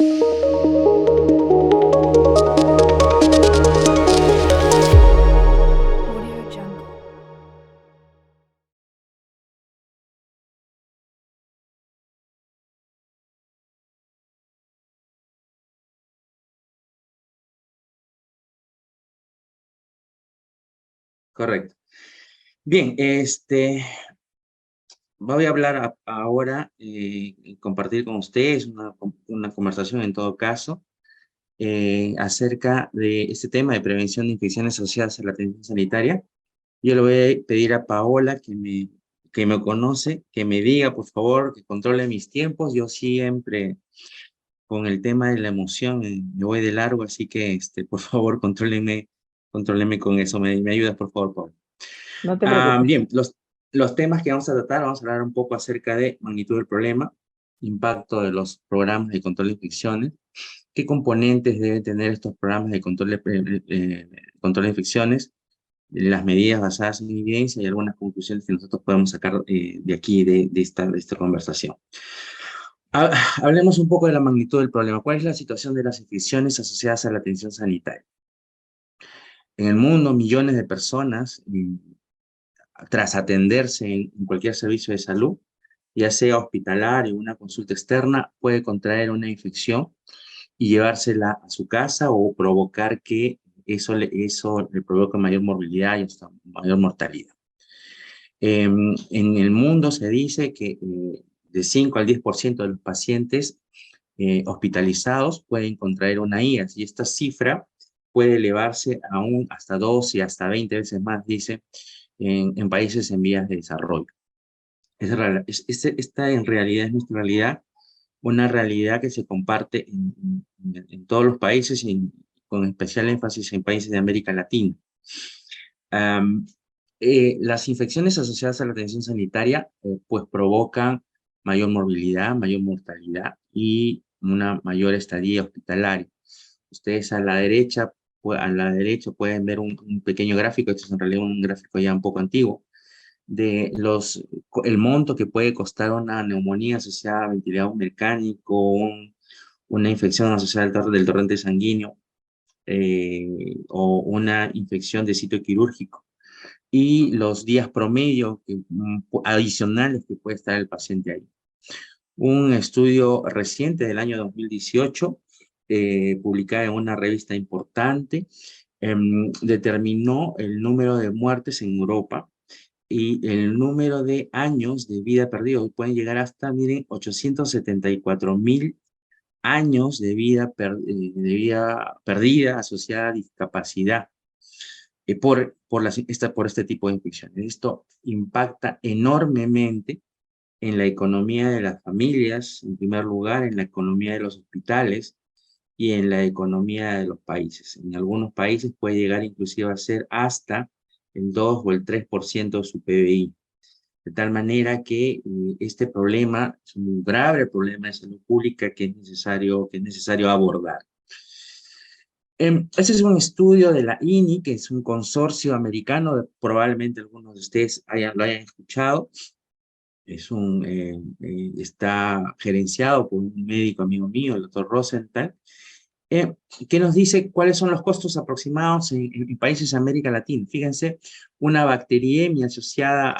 Audio Jungle. Correcto. Bien, voy a hablar ahora y compartir con ustedes una conversación en todo caso acerca de este tema de prevención de infecciones asociadas a la atención sanitaria. Yo le voy a pedir a Paola que me conoce, que me diga, por favor, que controle mis tiempos. Yo siempre con el tema de la emoción me voy de largo, así que por favor, contróleme con eso. Me ayudas, por favor, Paola. No te preocupes. Bien, los temas que vamos a tratar, vamos a hablar un poco acerca de magnitud del problema, impacto de los programas de control de infecciones, qué componentes deben tener estos programas de control de infecciones, las medidas basadas en evidencia y algunas conclusiones que nosotros podemos sacar de aquí, de esta conversación. Hablemos un poco de la magnitud del problema. ¿Cuál es la situación de las infecciones asociadas a la atención sanitaria? En el mundo, millones de personas tras atenderse en cualquier servicio de salud, ya sea hospitalario o una consulta externa, puede contraer una infección y llevársela a su casa o provocar que eso le provoque mayor morbilidad y hasta mayor mortalidad. En el mundo se dice que de 5 al 10% de los pacientes hospitalizados pueden contraer una IAS y esta cifra puede elevarse aún hasta 2 y hasta 20 veces más, dice, en países en vías de desarrollo. Esta en realidad es nuestra realidad, una realidad que se comparte en todos los países y con especial énfasis en países de América Latina. Am, las infecciones asociadas a la atención sanitaria pues provocan mayor morbilidad, mayor mortalidad y una mayor estadía hospitalaria. Ustedes a la derecha pueden ver un pequeño gráfico, esto es en realidad un gráfico ya un poco antiguo, de el monto que puede costar una neumonía asociada a ventilador mecánico, una infección asociada del torrente sanguíneo o una infección de sitio quirúrgico y los días promedio adicionales que puede estar el paciente ahí. Un estudio reciente del año 2018, publicado en una revista importante, determinó el número de muertes en Europa y el número de años de vida perdidos. Pueden llegar hasta, miren, 874.000 años de vida perdida asociada a discapacidad por este tipo de infecciones. Esto impacta enormemente en la economía de las familias, en primer lugar, en la economía de los hospitales y en la economía de los países. En algunos países puede llegar inclusive a ser hasta el 2 o el 3% de su PBI. De tal manera que este problema es un grave problema de salud pública que es necesario abordar. Este es un estudio de la INI, que es un consorcio americano, probablemente algunos de ustedes lo hayan escuchado. Está gerenciado por un médico amigo mío, el doctor Rosenthal, que nos dice cuáles son los costos aproximados en países de América Latina. Fíjense, una bacteriemia asociada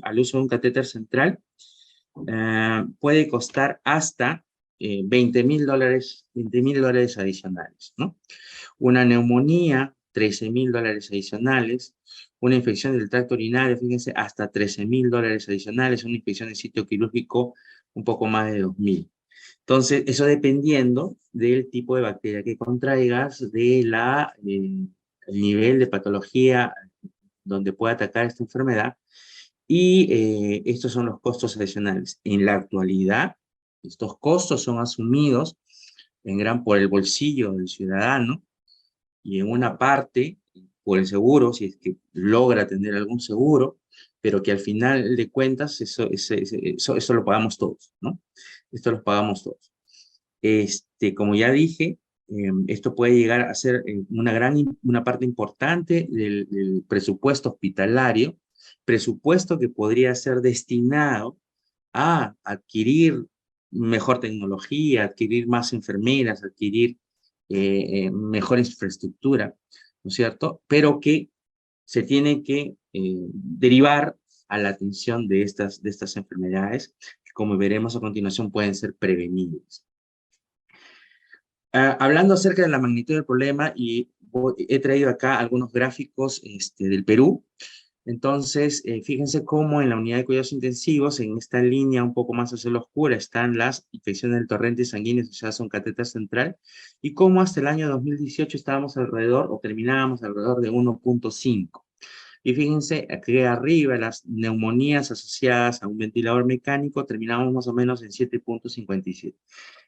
al uso de un catéter central puede costar hasta $20.000 adicionales, ¿no? Una neumonía, $13.000 adicionales. Una infección del tracto urinario, fíjense, hasta $13.000 adicionales. Una infección de sitio quirúrgico, un poco más de 2.000. Entonces, eso dependiendo del tipo de bacteria que contraigas, el nivel de patología donde puede atacar esta enfermedad, y estos son los costos adicionales. En la actualidad, estos costos son asumidos por el bolsillo del ciudadano y en una parte por el seguro, si es que logra tener algún seguro, pero que al final de cuentas eso lo pagamos todos, ¿no? Esto lo pagamos todos. Como ya dije, esto puede llegar a ser una parte importante del presupuesto hospitalario, presupuesto que podría ser destinado a adquirir mejor tecnología, adquirir más enfermeras, adquirir mejor infraestructura, ¿no es cierto? Pero que se tiene que derivar a la atención de estas enfermedades, que como veremos a continuación pueden ser prevenibles. Hablando acerca de la magnitud del problema, y he traído acá algunos gráficos del Perú. Entonces, fíjense cómo en la unidad de cuidados intensivos, en esta línea un poco más hacia la oscura, están las infecciones del torrente sanguíneo asociadas a un catéter central, y cómo hasta el año 2018 estábamos alrededor, o terminábamos alrededor de 1.5. Y fíjense, aquí arriba, las neumonías asociadas a un ventilador mecánico, terminamos más o menos en 7.57.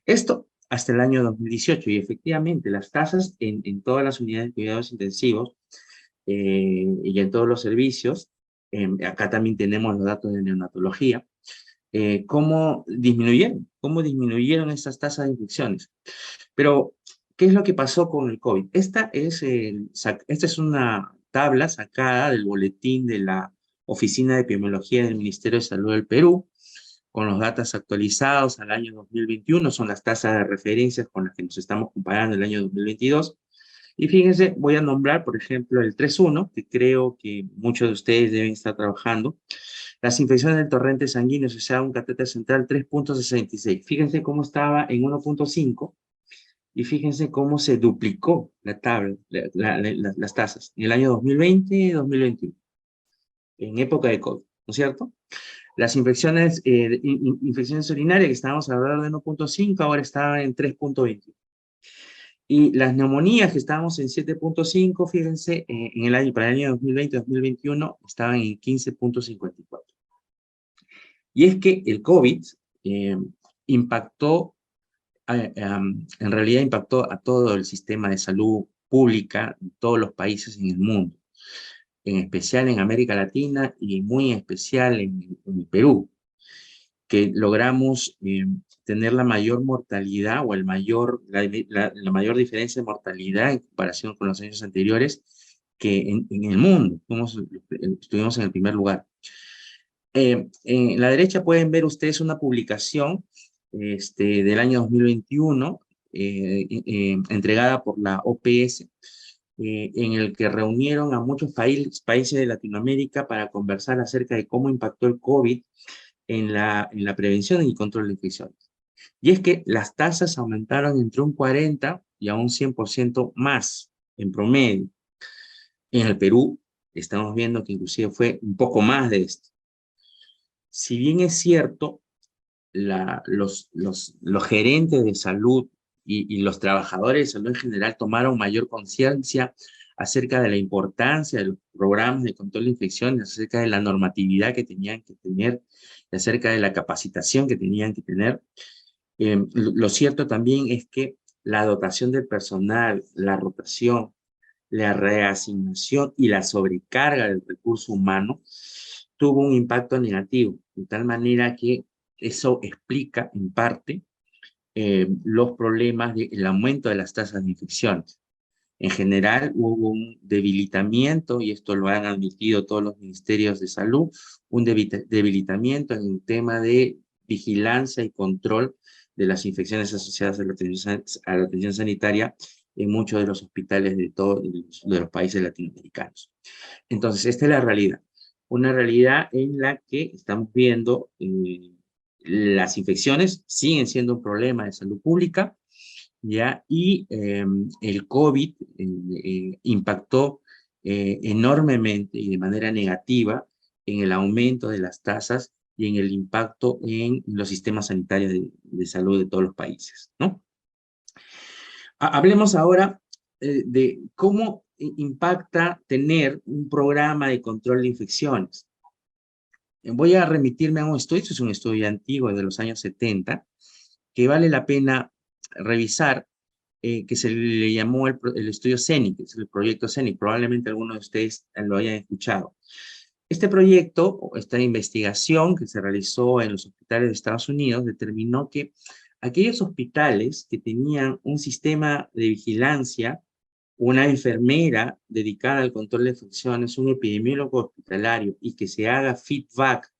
Esto hasta el año 2018, y efectivamente las tasas en todas las unidades de cuidados intensivos y en todos los servicios, acá también tenemos los datos de neonatología, cómo disminuyeron estas tasas de infecciones. Pero, ¿qué es lo que pasó con el COVID? Esta es una tabla sacada del boletín de la Oficina de Epidemiología del Ministerio de Salud del Perú, con los datos actualizados al año 2021, son las tasas de referencia con las que nos estamos comparando el año 2022. Y fíjense, voy a nombrar, por ejemplo, el 3.1, que creo que muchos de ustedes deben estar trabajando. Las infecciones del torrente sanguíneo asociadas a un catéter central, 3.66. Fíjense cómo estaba en 1.5 y fíjense cómo se duplicó la tabla, las tasas en el año 2020 y 2021, en época de COVID, ¿no es cierto? Las infecciones urinarias, que estábamos alrededor de 1.5, ahora estaban en 3.20. Y las neumonías, que estábamos en 7.5, fíjense, para el año 2020-2021 estaban en 15.54. Y es que el COVID impactó, en realidad impactó a todo el sistema de salud pública de todos los países en el mundo, en especial en América Latina y muy en especial en el Perú, que logramos tener la mayor mortalidad o la mayor diferencia de mortalidad en comparación con los años anteriores que en el mundo. Estuvimos en el primer lugar. En la derecha pueden ver ustedes una publicación del año 2021 entregada por la OPS, en el que reunieron a muchos países de Latinoamérica para conversar acerca de cómo impactó el COVID en la prevención y control de infecciones. Y es que las tasas aumentaron entre un 40 y a un 100% más en promedio. En el Perú estamos viendo que inclusive fue un poco más de esto. Si bien es cierto, los gerentes de salud y los trabajadores de salud en general tomaron mayor conciencia acerca de la importancia de los programas de control de infecciones, acerca de la normatividad que tenían que tener, acerca de la capacitación que tenían que tener. Lo cierto también es que la dotación del personal, la rotación, la reasignación y la sobrecarga del recurso humano tuvo un impacto negativo, de tal manera que eso explica en parte los problemas del aumento de las tasas de infecciones. En general hubo un debilitamiento, y esto lo han admitido todos los ministerios de salud, un debilitamiento en el tema de vigilancia y control de las infecciones asociadas a la atención sanitaria en muchos de los hospitales de los países latinoamericanos. Entonces, esta es la realidad. Una realidad en la que estamos viendo las infecciones siguen siendo un problema de salud pública, ¿ya? Y el COVID impactó enormemente y de manera negativa en el aumento de las tasas y en el impacto en los sistemas sanitarios de salud de todos los países, ¿no? Hablemos ahora de cómo impacta tener un programa de control de infecciones. Voy a remitirme a un estudio, es un estudio antiguo de los años 70, que vale la pena revisar, que se le llamó el estudio CENIC, es el proyecto CENIC, probablemente algunos de ustedes lo hayan escuchado. Este proyecto, o esta investigación que se realizó en los hospitales de Estados Unidos, determinó que aquellos hospitales que tenían un sistema de vigilancia, una enfermera dedicada al control de infecciones, un epidemiólogo hospitalario, y que se haga feedback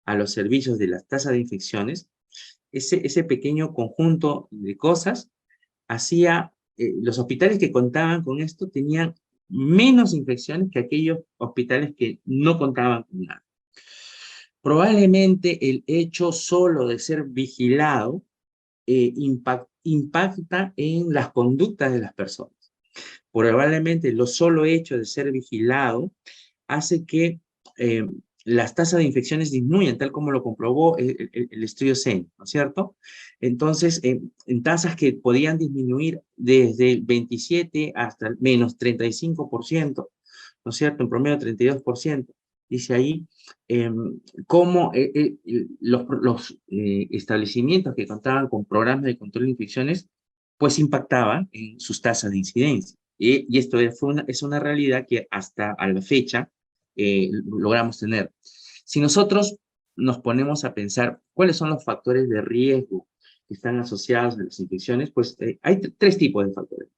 a los servicios de las tasas de infecciones, ese pequeño conjunto de cosas hacía, los hospitales que contaban con esto tenían menos infecciones que aquellos hospitales que no contaban con nada. Probablemente el hecho solo de ser vigilado impacta en las conductas de las personas. Probablemente lo solo hecho de ser vigilado hace que las tasas de infecciones disminuyan, tal como lo comprobó el estudio CEN, ¿no es cierto? Entonces, en tasas que podían disminuir desde el 27 hasta el menos 35%, ¿no es cierto? En promedio 32%. Dice ahí cómo los establecimientos que contaban con programas de control de infecciones, pues impactaban en sus tasas de incidencia. Y esto es una realidad que hasta a la fecha logramos tener. Si nosotros nos ponemos a pensar cuáles son los factores de riesgo que están asociados a las infecciones, pues hay tres tipos de factores.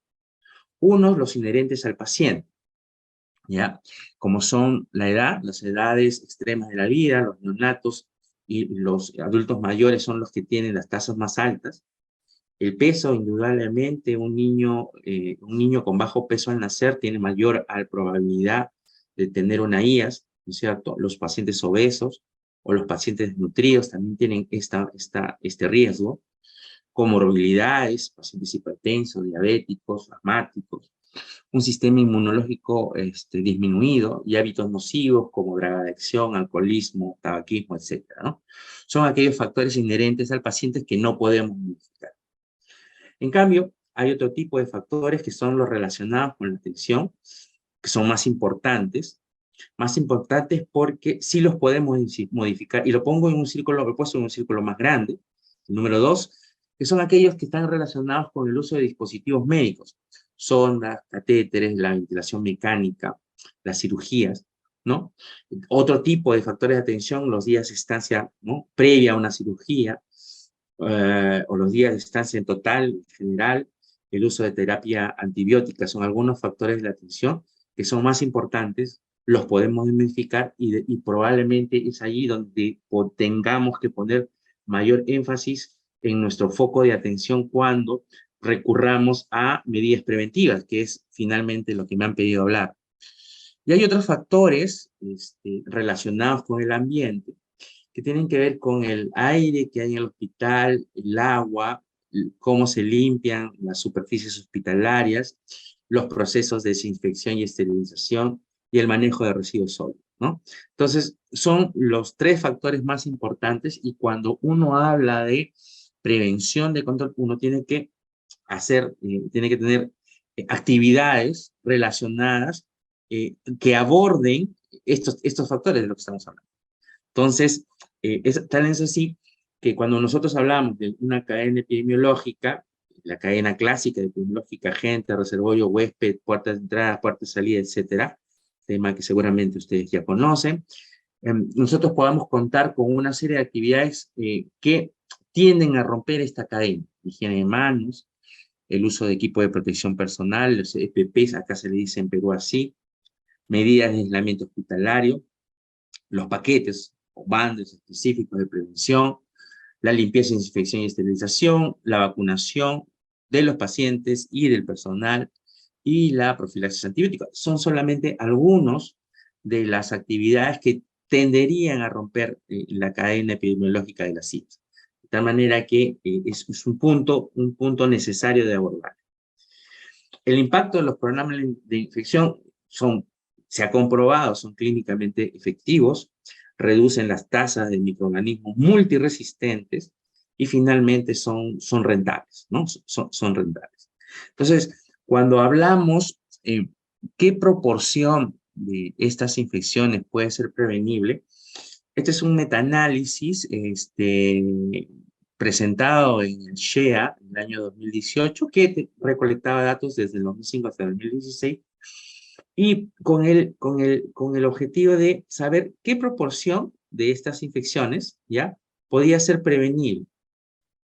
Unos, los inherentes al paciente, ¿ya? Como son la edad, las edades extremas de la vida, los neonatos y los adultos mayores son los que tienen las tasas más altas. El peso, indudablemente, un niño con bajo peso al nacer tiene mayor probabilidad de tener una IAS, ¿no es cierto? Los pacientes obesos o los pacientes desnutridos también tienen este riesgo. Comorbilidades, pacientes hipertensos, diabéticos, asmáticos, un sistema inmunológico disminuido y hábitos nocivos como drogadicción, alcoholismo, tabaquismo, etcétera, ¿no? Son aquellos factores inherentes al paciente que no podemos modificar. En cambio, hay otro tipo de factores que son los relacionados con la atención, que son más importantes porque sí los podemos modificar, y lo pongo en un círculo, lo he puesto en un círculo más grande. El número 2, que son aquellos que están relacionados con el uso de dispositivos médicos, sondas, catéteres, la ventilación mecánica, las cirugías, ¿no? Otro tipo de factores de atención, los días de estancia, ¿no?, previa a una cirugía, o los días de estancia en total, en general, el uso de terapia antibiótica, son algunos factores de la atención que son más importantes, los podemos identificar y probablemente es allí donde tengamos que poner mayor énfasis en nuestro foco de atención cuando recurramos a medidas preventivas, que es finalmente lo que me han pedido hablar. Y hay otros factores relacionados con el ambiente, que tienen que ver con el aire que hay en el hospital, el agua, cómo se limpian las superficies hospitalarias, los procesos de desinfección y esterilización y el manejo de residuos sólidos, ¿no? Entonces, son los tres factores más importantes y cuando uno habla de prevención de control, uno tiene que tener actividades relacionadas que aborden estos factores de los que estamos hablando. Entonces, tal es así que cuando nosotros hablamos de una cadena epidemiológica, la cadena clásica epidemiológica, agente, reservorio, huésped, puertas de entrada, puertas de salida, etcétera, tema que seguramente ustedes ya conocen, nosotros podamos contar con una serie de actividades que tienden a romper esta cadena. Higiene de manos, el uso de equipo de protección personal, los EPPs, acá se le dice en Perú así, medidas de aislamiento hospitalario, los paquetes o bandos específicos de prevención, la limpieza, desinfección y esterilización, la vacunación de los pacientes y del personal y la profilaxis antibiótica. Son solamente algunos de las actividades que tenderían a romper la cadena epidemiológica de las CITES. De tal manera que es un punto necesario de abordar. El impacto de los programas de infección se ha comprobado, son clínicamente efectivos, reducen las tasas de microorganismos multiresistentes y finalmente son rentables, ¿no? Son rentables. Entonces, cuando hablamos qué proporción de estas infecciones puede ser prevenible, este es un metaanálisis presentado en el SHEA en el año 2018, que recolectaba datos desde el 2005 hasta el 2016, y con el objetivo de saber qué proporción de estas infecciones ya podía ser prevenible.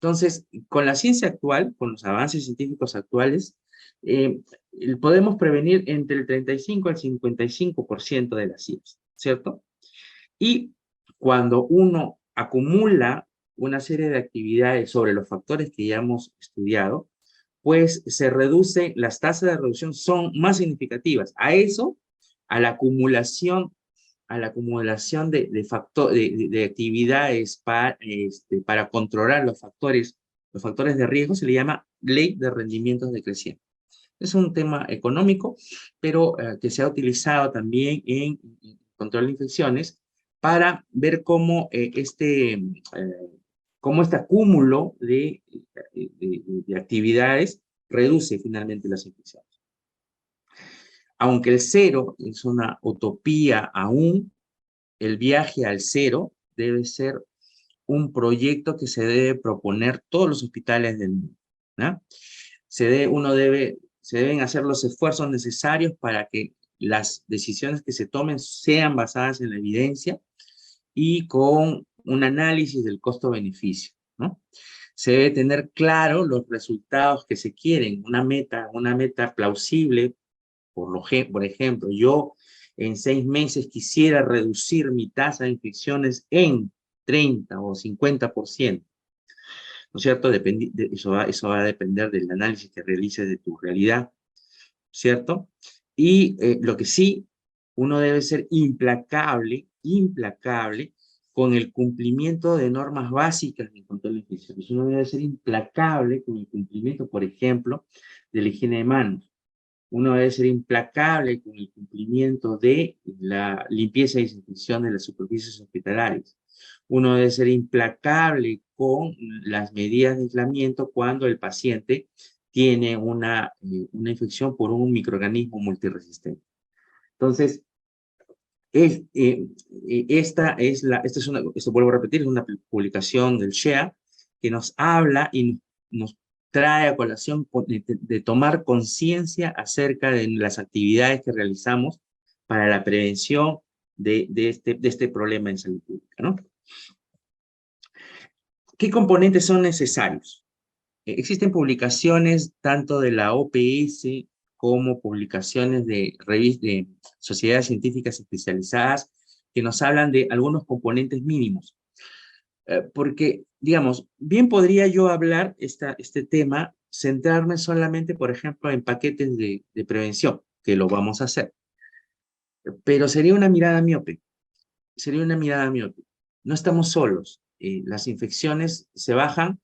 Entonces, con la ciencia actual, con los avances científicos actuales, podemos prevenir entre el 35 al 55% de las CIEPS, ¿cierto? Y cuando uno acumula una serie de actividades sobre los factores que ya hemos estudiado, pues se reduce, las tasas de reducción son más significativas. A eso, a la acumulación, de actividades para controlar los factores de riesgo, se le llama ley de rendimientos decrecientes. Es un tema económico, pero que se ha utilizado también en control de infecciones para ver cómo cómo este acúmulo de actividades reduce finalmente las infecciones. Aunque el cero es una utopía aún, el viaje al cero debe ser un proyecto que se debe proponer todos los hospitales del mundo, ¿no? Se deben hacer los esfuerzos necesarios para que las decisiones que se tomen sean basadas en la evidencia y con un análisis del costo-beneficio, ¿no? Se debe tener claro los resultados que se quieren, una meta plausible. Por ejemplo, yo en 6 meses quisiera reducir mi tasa de infecciones en 30 o 50%, ¿no es cierto? Eso va a depender del análisis que realices de tu realidad, ¿cierto? Y lo que sí, uno debe ser implacable con el cumplimiento de normas básicas de control de infecciones. Uno debe ser implacable con el cumplimiento, por ejemplo, de la higiene de manos. Uno debe ser implacable con el cumplimiento de la limpieza y desinfección de las superficies hospitalarias. Uno debe ser implacable con las medidas de aislamiento cuando el paciente tiene una infección por un microorganismo multiresistente. Entonces, esto vuelvo a repetir, es una publicación del SHEA que nos habla y nos trae a colación de tomar conciencia acerca de las actividades que realizamos para la prevención de este problema en salud pública, ¿no? ¿Qué componentes son necesarios? Existen publicaciones tanto de la OPS como publicaciones de sociedades científicas especializadas que nos hablan de algunos componentes mínimos. Porque, digamos, bien podría yo hablar este tema, centrarme solamente, por ejemplo, en paquetes de prevención, que lo vamos a hacer. Pero sería una mirada miope. No estamos solos. Las infecciones se bajan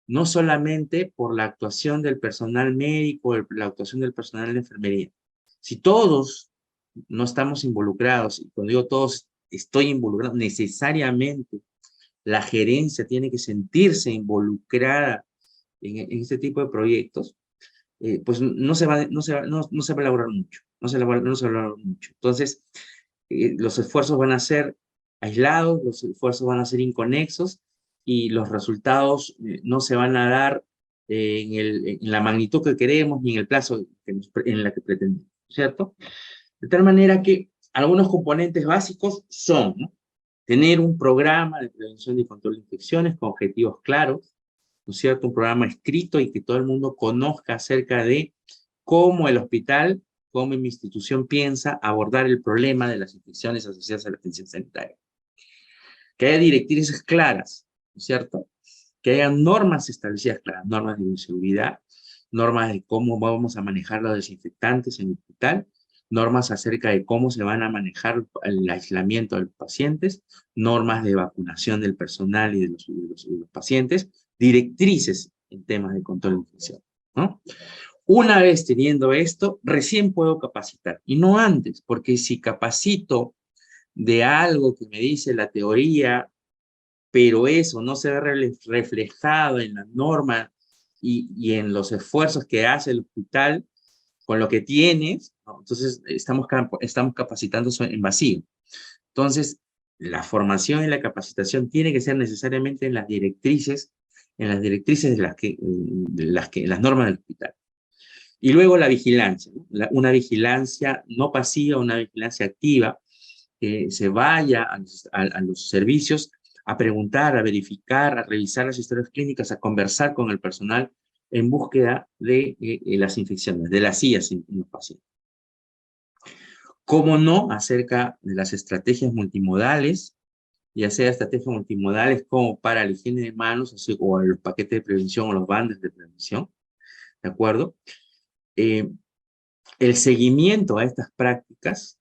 no solamente por la actuación del personal médico, la actuación del personal de enfermería. Si todos no estamos involucrados, y cuando digo todos, estoy involucrado, necesariamente la gerencia tiene que sentirse involucrada en este tipo de proyectos, pues no se va a elaborar mucho, no se va a elaborar mucho. Entonces, los esfuerzos van a ser aislados, los esfuerzos van a ser inconexos, y los resultados no se van a dar en la magnitud que queremos ni en el plazo en la que pretendemos, ¿cierto? De tal manera que algunos componentes básicos son, ¿no?, tener un programa de prevención y control de infecciones con objetivos claros, ¿no es cierto? Un programa escrito y que todo el mundo conozca acerca de cómo el hospital, cómo mi institución piensa abordar el problema de las infecciones asociadas a la atención sanitaria. Que haya directrices claras, ¿no es cierto? Que haya normas establecidas claras, normas de bioseguridad, normas de cómo vamos a manejar los desinfectantes en el hospital, normas acerca de cómo se van a manejar el aislamiento de los pacientes, normas de vacunación del personal y de los pacientes, directrices en temas de control de infección, ¿no? Una vez teniendo esto, recién puedo capacitar, y no antes, porque si capacito de algo que me dice la teoría, pero eso no se ve reflejado en la norma y en los esfuerzos que hace el hospital con lo que tienes, ¿no? Entonces estamos capacitando en vacío. Entonces, la formación y la capacitación tiene que ser necesariamente en las directrices de las normas del hospital. Y luego la vigilancia, ¿no? Una vigilancia no pasiva, una vigilancia activa, que se vaya a los servicios a preguntar, a verificar, a revisar las historias clínicas, a conversar con el personal en búsqueda de las infecciones, de las IAS en los pacientes. ¿Cómo no? Acerca de las estrategias multimodales ya sea estrategias multimodales como para la higiene de manos, así, o los paquetes de prevención o los bandes de prevención, ¿de acuerdo? Eh, el seguimiento a estas prácticas,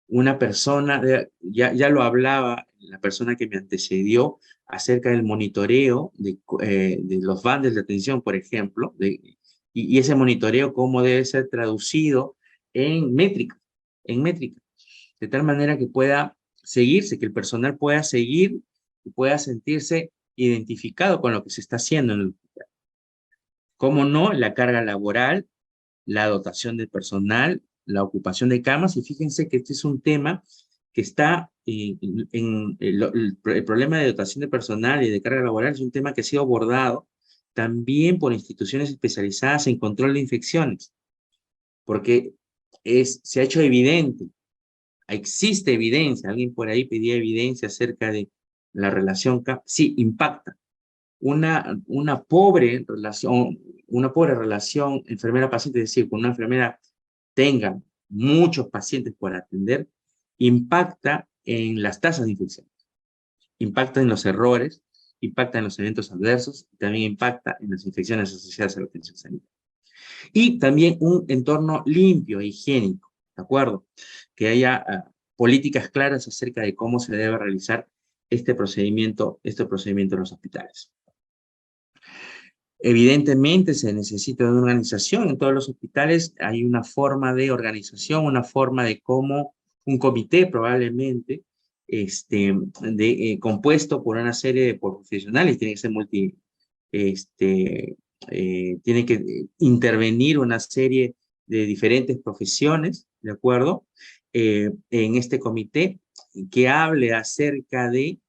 una persona, ya lo hablaba la persona que me antecedió acerca del monitoreo de los bandes de atención, por ejemplo, y ese monitoreo cómo debe ser traducido en métrica, de tal manera que pueda seguirse, que el personal pueda seguir y pueda sentirse identificado con lo que se está haciendo en el hospital. Cómo no, la carga laboral, la dotación de personal, la ocupación de camas, y fíjense que este es un tema que está el problema de dotación de personal y de carga laboral es un tema que ha sido abordado también por instituciones especializadas en control de infecciones, porque se ha hecho evidente, existe evidencia, alguien por ahí pedía evidencia acerca de la relación, sí, impacta. Una pobre relación enfermera-paciente, es decir, con una enfermera tenga muchos pacientes por atender, impacta en las tasas de infección, impacta en los errores, impacta en los eventos adversos, y también impacta en las infecciones asociadas a la atención sanitaria. Y también un entorno limpio e higiénico, ¿de acuerdo? Que haya políticas claras acerca de cómo se debe realizar este procedimiento en los hospitales. Evidentemente se necesita de una organización. En todos los hospitales hay una forma de organización, una forma de cómo un comité probablemente compuesto por una serie de profesionales, tiene que ser tiene que intervenir una serie de diferentes profesiones, ¿de acuerdo? En este comité que hable acerca de,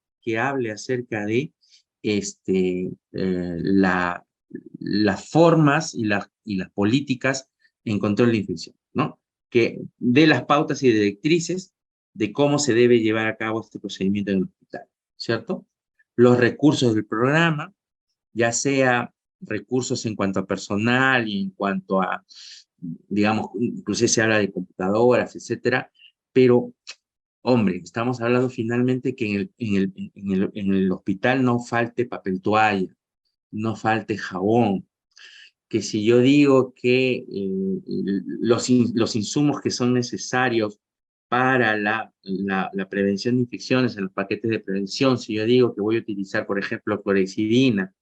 las formas y las políticas en control de infección, ¿no? Que dé las pautas y directrices de cómo se debe llevar a cabo este procedimiento en el hospital, ¿cierto? Los recursos del programa, ya sea recursos en cuanto a personal y en cuanto a, digamos, inclusive se habla de computadoras, etcétera, pero, hombre, estamos hablando finalmente que en el hospital no falte papel toalla, no falte jabón, que si yo digo que los insumos que son necesarios para la prevención de infecciones en los paquetes de prevención, si yo digo que voy a utilizar, por ejemplo, clorexidina,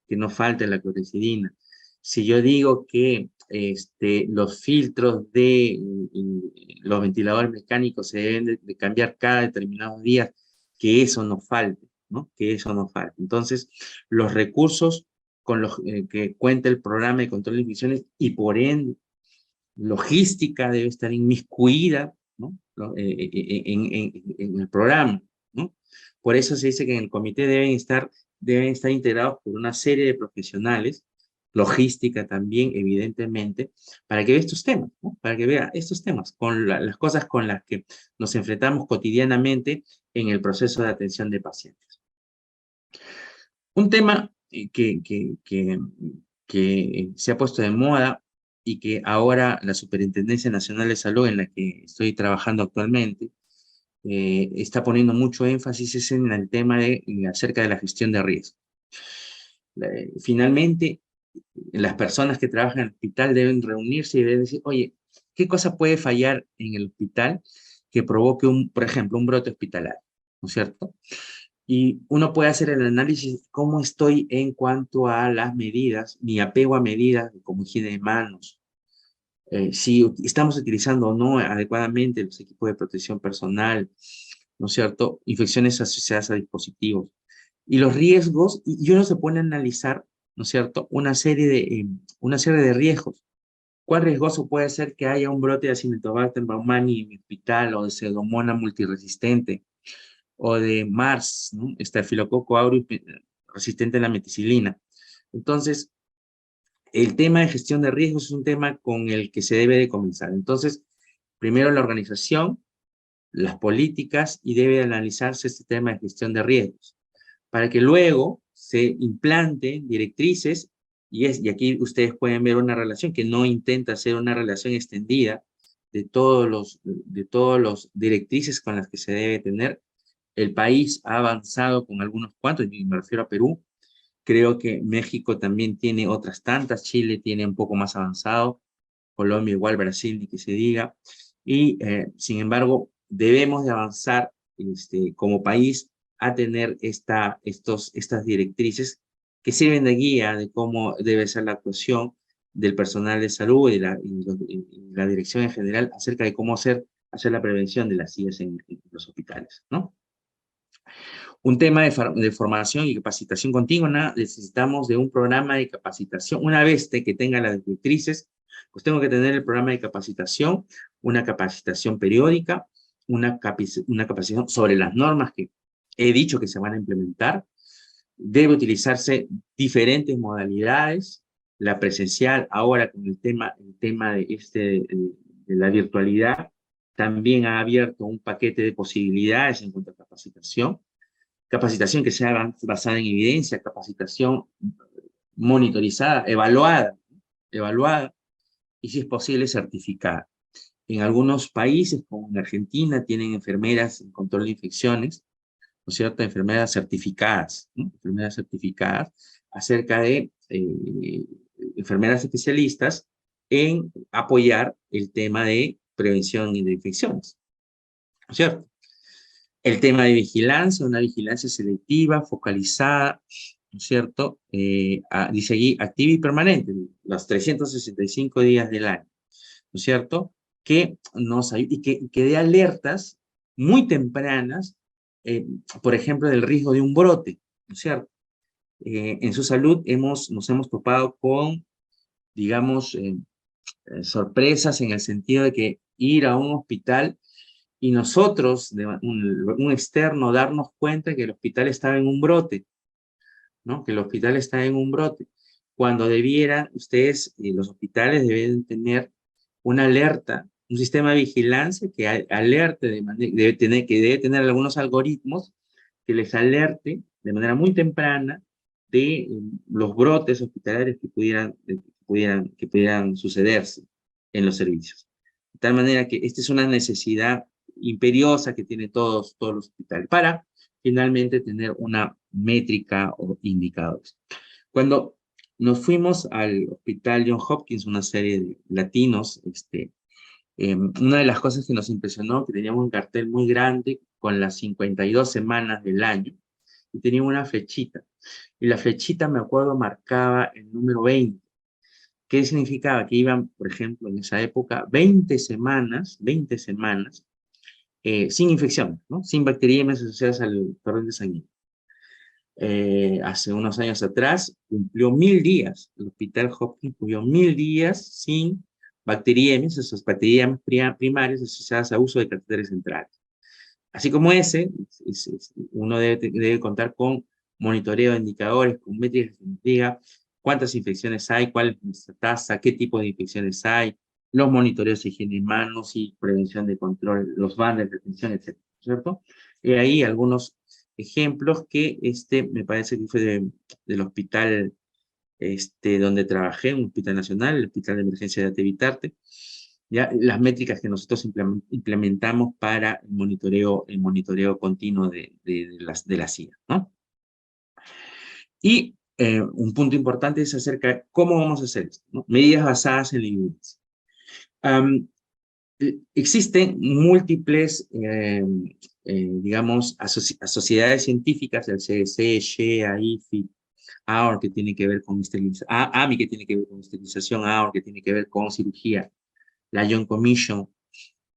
que no falte la clorexidina. Si yo digo que los filtros de los ventiladores mecánicos se deben de cambiar cada determinados días, que eso no falte, ¿no? Que eso no falte. Entonces, los recursos con los que cuenta el programa de control de infecciones y por ende logística debe estar inmiscuida, ¿no? En el programa, ¿no? Por eso se dice que en el comité deben estar integrados por una serie de profesionales, logística también, evidentemente, para que vea estos temas, ¿no? Para que vea estos temas, con las cosas con las que nos enfrentamos cotidianamente en el proceso de atención de pacientes. Un tema que se ha puesto de moda y que ahora la Superintendencia Nacional de Salud, en la que estoy trabajando actualmente, está poniendo mucho énfasis es en el tema acerca de la gestión de riesgo. Finalmente, las personas que trabajan en el hospital deben reunirse y deben decir, oye, ¿qué cosa puede fallar en el hospital que provoque, por ejemplo, un brote hospitalario? ¿No es cierto? Y uno puede hacer el análisis de cómo estoy en cuanto a las medidas, mi apego a medidas como higiene de manos, si estamos utilizando o no adecuadamente los equipos de protección personal, ¿no es cierto? Infecciones asociadas a dispositivos. Y los riesgos, y uno se pone a analizar, ¿no es cierto? Una serie de riesgos. ¿Cuán riesgoso puede ser que haya un brote de Acinetobacter baumannii en mi hospital o de Pseudomonas multiresistente? O de MARS, ¿no? Estafilococo aureus resistente a la meticilina. Entonces, el tema de gestión de riesgos es un tema con el que se debe de comenzar. Entonces, primero la organización, las políticas y debe analizarse este tema de gestión de riesgos para que luego se implanten directrices y aquí ustedes pueden ver una relación que no intenta ser una relación extendida de todos los directrices con las que se debe tener, El país ha avanzado con algunos cuantos, y me refiero a Perú. Creo que México también tiene otras tantas, Chile tiene un poco más avanzado, Colombia igual, Brasil, ni que se diga. Y sin embargo, debemos de avanzar como país a tener estas directrices que sirven de guía de cómo debe ser la actuación del personal de salud y la dirección en general acerca de cómo hacer la prevención de las SIDAs en los hospitales, ¿no? Un tema de formación y capacitación continua, necesitamos de un programa de capacitación. Una vez que tenga las directrices, pues tengo que tener el programa de capacitación, una capacitación periódica, una capacitación sobre las normas que he dicho que se van a implementar. Debe utilizarse diferentes modalidades, la presencial, ahora con el tema de la virtualidad, también ha abierto un paquete de posibilidades en cuanto a capacitación. Capacitación que sea basada en evidencia, capacitación monitorizada, evaluada, y si es posible certificada. En algunos países, como en Argentina, tienen enfermeras en control de infecciones, ¿no es cierto? Enfermeras certificadas, ¿no? Enfermeras certificadas acerca de enfermeras especialistas en apoyar el tema de prevención de infecciones, ¿no es cierto? El tema de vigilancia, una vigilancia selectiva, focalizada, ¿no es cierto? Dice allí, activa y permanente, los 365 días del año, ¿no es cierto? Que nos ayude y que dé alertas muy tempranas, por ejemplo, del riesgo de un brote, ¿no es cierto? En su salud nos hemos topado con, digamos, sorpresas en el sentido de que ir a un hospital y nosotros, un externo, darnos cuenta que el hospital estaba en un brote, ¿no? Que el hospital está en un brote, cuando debieran ustedes, los hospitales deben tener una alerta, un sistema de vigilancia que alerte, que debe tener algunos algoritmos que les alerte de manera muy temprana de los brotes hospitalarios que pudieran sucederse en los servicios. De tal manera que esta es una necesidad imperiosa que tiene todos los hospitales para finalmente tener una métrica o indicadores. Cuando nos fuimos al Hospital John Hopkins, una serie de latinos, una de las cosas que nos impresionó, que teníamos un cartel muy grande con las 52 semanas del año, y teníamos una flechita, y la flechita, me acuerdo, marcaba el número 20. ¿Qué significaba? Que iban, por ejemplo, en esa época, 20 semanas, sin infección, ¿no? Sin bacteriemias asociadas al torrente sanguíneo. Hace unos años atrás cumplió 1000 días, el Hospital Hopkins cumplió 1000 días sin bacteriemias, esas bacteriemias primarias asociadas a uso de catéteres centrales. Así como ese, uno debe contar con monitoreo de indicadores, con métricas que nos diga cuántas infecciones hay, cuál es nuestra tasa, qué tipo de infecciones hay, los monitoreos de higiene de manos y prevención de control, los banners de retención, etc. ¿Cierto? Y ahí algunos ejemplos que me parece que fue del hospital donde trabajé, un hospital nacional, el Hospital de Emergencia de Atevitarte, ya las métricas que nosotros implementamos para el monitoreo continuo de la SIDA, ¿no? Y un punto importante es acerca de cómo vamos a hacer esto, ¿no? Medidas basadas en la evidencia. Existen múltiples, digamos, sociedades científicas, el CDC, SHEA, IFI, AOR, que tiene que ver con esterilización, AMI, que tiene que ver con esterilización, AOR, que tiene que ver con cirugía, la Young Commission,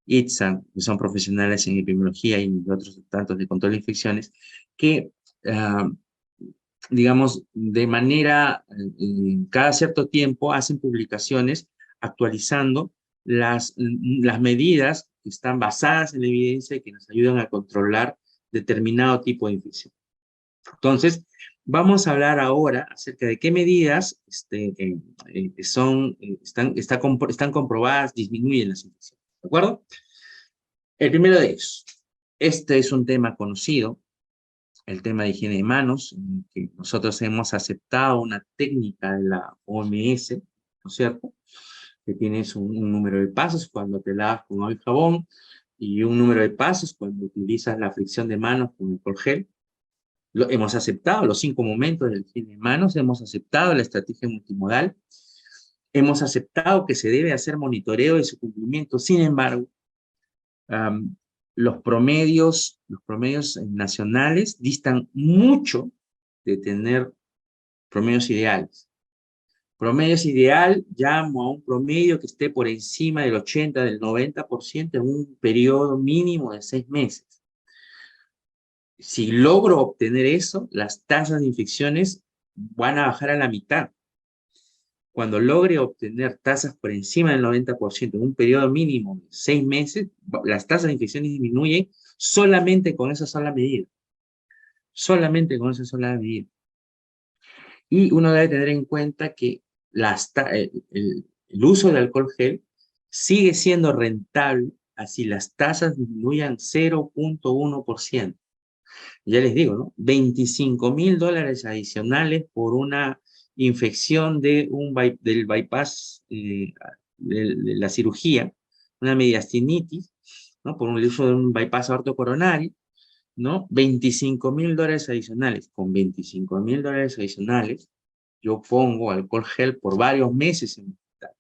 ITSA, que son profesionales en epidemiología y otros tantos de control de infecciones, que, digamos, de manera, cada cierto tiempo hacen publicaciones actualizando las medidas que están basadas en la evidencia y que nos ayudan a controlar determinado tipo de infección. Entonces, vamos a hablar ahora acerca de qué medidas están comprobadas, disminuyen las infecciones. ¿De acuerdo? El primero de ellos. Este es un tema conocido, el tema de higiene de manos, en que nosotros hemos aceptado una técnica de la OMS, ¿no es cierto? Que tienes un número de pasos cuando te lavas con agua y jabón, y un número de pasos cuando utilizas la fricción de manos con alcohol gel. Hemos aceptado los 5 momentos del higiene de manos, hemos aceptado la estrategia multimodal, hemos aceptado que se debe hacer monitoreo de su cumplimiento. Sin embargo, um, los promedios nacionales distan mucho de tener promedios ideales. Promedios ideal, llamo a un promedio que esté por encima del 80, del 90% en un periodo mínimo de 6 meses. Si logro obtener eso, las tasas de infecciones van a bajar a la mitad. Cuando logre obtener tasas por encima del 90% en un periodo mínimo de 6 meses, las tasas de infecciones disminuyen solamente con esa sola medida. Solamente con esa sola medida. Y uno debe tener en cuenta que el uso de alcohol gel sigue siendo rentable así las tasas disminuyan 0.1%. Ya les digo, ¿no? $25.000 adicionales por una infección del bypass, de la cirugía, una mediastinitis, ¿no? Por el uso de un bypass aortocoronario, ¿no? $25.000 adicionales. Con $25.000 adicionales, yo pongo alcohol gel por varios meses en el hospital,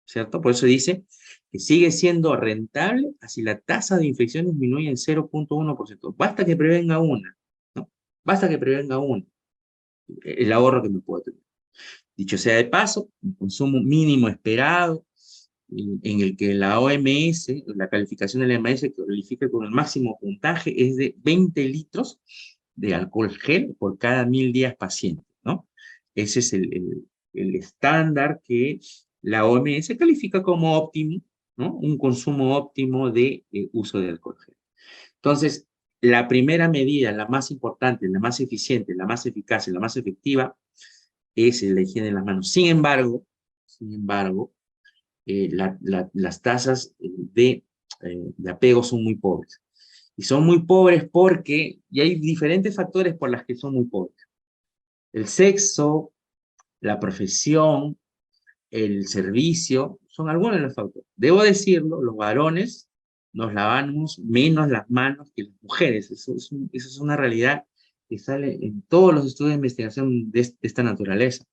¿cierto? Por eso dice que sigue siendo rentable así la tasa de infección disminuye en 0.1%. Basta que prevenga una, ¿no? Basta que prevenga una, el ahorro que me puedo tener. Dicho sea de paso, un consumo mínimo esperado, en el que la OMS, la calificación de la OMS que califica con el máximo puntaje es de 20 litros de alcohol gel por cada 1.000 días paciente, ¿no? Ese es el estándar que la OMS califica como óptimo, ¿no? Un consumo óptimo de uso de alcohol gel. Entonces, la primera medida, la más importante, la más eficiente, la más eficaz y la más efectiva es la higiene de las manos. Sin embargo, las tasas de apego son muy pobres. Y son muy pobres porque, y hay diferentes factores por las que son muy pobres. El sexo, la profesión, el servicio, son algunos de los factores. Debo decirlo, los varones nos lavamos menos las manos que las mujeres. Eso es una realidad que sale en todos los estudios de investigación de esta naturaleza.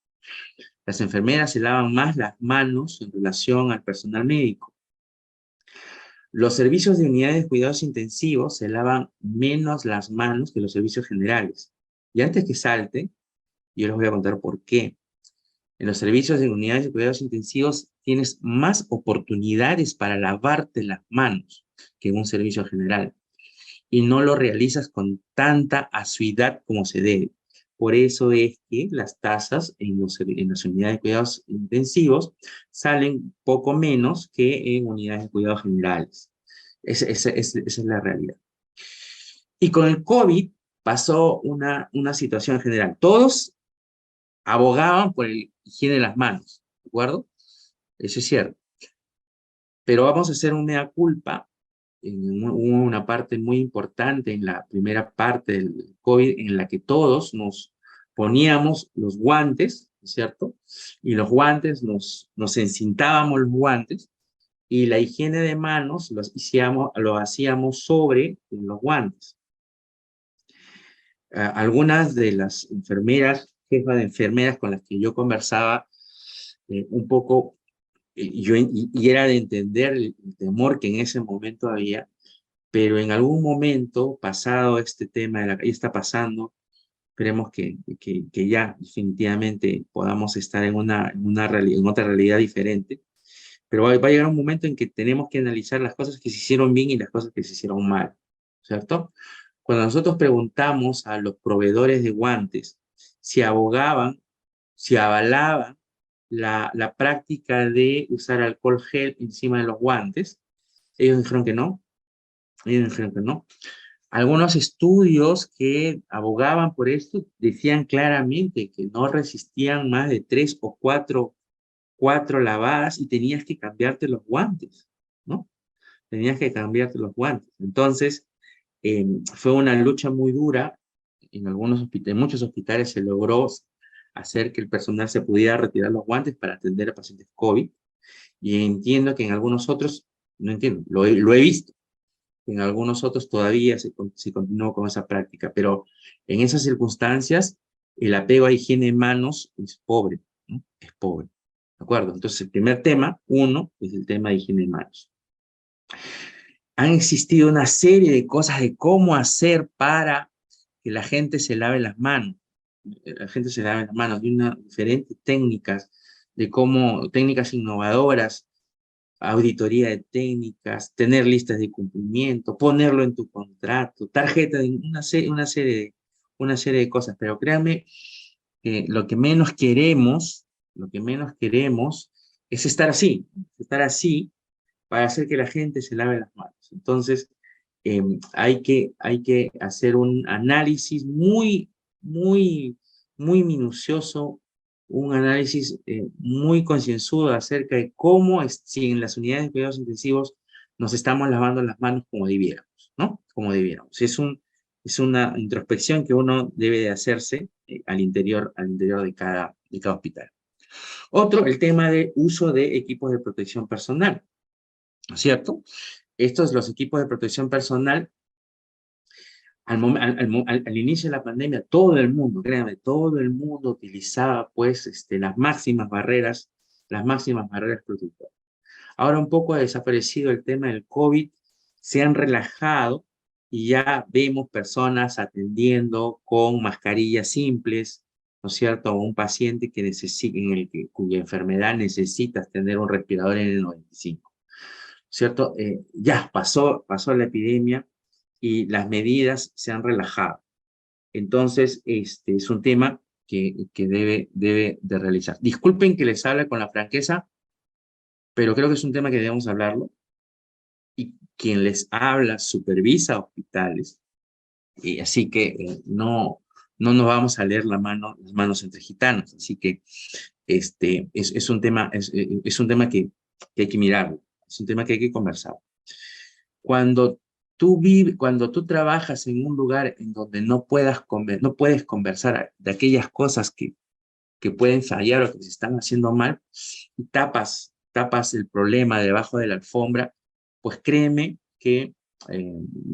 Las enfermeras se lavan más las manos en relación al personal médico. Los servicios de unidades de cuidados intensivos se lavan menos las manos que los servicios generales. Y antes que salte, yo les voy a contar por qué. En los servicios de unidades de cuidados intensivos tienes más oportunidades para lavarte las manos que en un servicio general. Y no lo realizas con tanta asiduidad como se debe. Por eso es que las tasas en las unidades de cuidados intensivos salen poco menos que en unidades de cuidados generales. Esa es la realidad. Y con el COVID pasó una situación general. Todos abogaban por el higiene de las manos, ¿de acuerdo? Eso es cierto. Pero vamos a hacer un mea culpa. Hubo una parte muy importante en la primera parte del COVID en la que todos nos poníamos los guantes, ¿cierto? Y los guantes, nos encintábamos los guantes y la higiene de manos lo hacíamos sobre los guantes. Algunas de las enfermeras, jefas de enfermeras con las que yo conversaba, un poco, y era de entender el temor que en ese momento había, pero en algún momento, pasado este tema, y está pasando, esperemos que ya definitivamente podamos estar en otra realidad diferente, pero va a llegar un momento en que tenemos que analizar las cosas que se hicieron bien y las cosas que se hicieron mal, ¿cierto? Cuando nosotros preguntamos a los proveedores de guantes si abogaban, si avalaban la práctica de usar alcohol gel encima de los guantes, ellos dijeron que no. Ellos dijeron que no. Algunos estudios que abogaban por esto decían claramente que no resistían más de 3 o 4 lavadas y tenías que cambiarte los guantes, ¿no? Tenías que cambiarte los guantes. Entonces, fue una lucha muy dura. En muchos hospitales se logró hacer que el personal se pudiera retirar los guantes para atender a pacientes COVID. Y entiendo que en algunos otros, no entiendo, lo he visto. en algunos otros todavía se continúa con esa práctica, pero en esas circunstancias el apego a higiene de manos es pobre, ¿no? Es pobre, ¿de acuerdo? Entonces el primer tema, uno, es el tema de higiene de manos. Han existido una serie de cosas de cómo hacer para que la gente se lave las manos. La gente se lave las manos de unas diferentes técnicas, de cómo, técnicas innovadoras, auditoría de técnicas, tener listas de cumplimiento, ponerlo en tu contrato, tarjeta, de una serie de cosas. Pero créanme que lo que menos queremos es estar así para hacer que la gente se lave las manos. Entonces, hay que hacer un análisis muy minucioso, un análisis muy concienzudo acerca de cómo, si en las unidades de cuidados intensivos nos estamos lavando las manos como debiéramos, ¿no? Como debiéramos. Es una introspección que uno debe de hacerse al interior de cada hospital. Otro, el tema de uso de equipos de protección personal, ¿no es cierto? Estos, los equipos de protección personal, al inicio de la pandemia, todo el mundo, créanme, todo el mundo utilizaba pues las máximas barreras protectoras. Ahora un poco ha desaparecido el tema del COVID, se han relajado y ya vemos personas atendiendo con mascarillas simples, ¿no es cierto? A un paciente que cuya enfermedad necesita tener un respirador N95. ¿Cierto? Ya pasó la epidemia y las medidas se han relajado. Entonces, es un tema que debe de realizar. Disculpen que les hable con la franqueza, pero creo que es un tema que debemos hablarlo. Y quien les habla supervisa hospitales, y así que no nos vamos a leer las manos entre gitanos. Así que es un tema, es un tema que hay que mirarlo, es un tema que hay que conversar. Cuando tú trabajas en un lugar en donde no puedes conversar de aquellas cosas que pueden fallar o que se están haciendo mal, y tapas el problema debajo de la alfombra, pues créeme que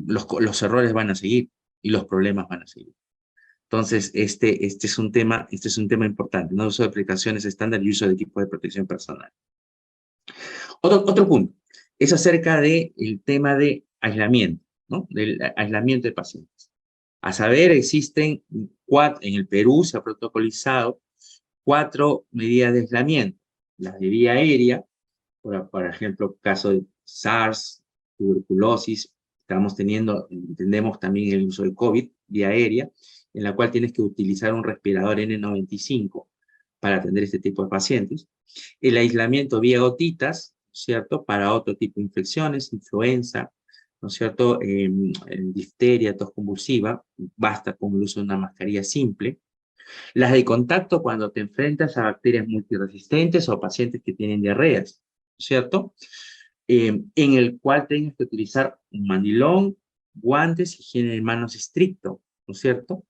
los errores van a seguir y los problemas van a seguir. Entonces, este es un tema importante, ¿no? Uso de aplicaciones estándar y uso de equipos de protección personal. Otro punto es acerca del tema de aislamiento, ¿no? Del aislamiento de pacientes. A saber, existen en el Perú se ha protocolizado 4 medidas de aislamiento. Las de vía aérea, por ejemplo, caso de SARS, tuberculosis, entendemos también el uso del COVID, vía aérea, en la cual tienes que utilizar un respirador N95 para atender este tipo de pacientes. El aislamiento vía gotitas, ¿cierto? Para otro tipo de infecciones, influenza, ¿no es cierto? Difteria, tos convulsiva, basta con el uso de una mascarilla simple. Las de contacto cuando te enfrentas a bacterias multiresistentes o pacientes que tienen diarreas, ¿cierto? En el cual tengas que utilizar un mandilón, guantes, higiene de manos estricto, ¿no es cierto?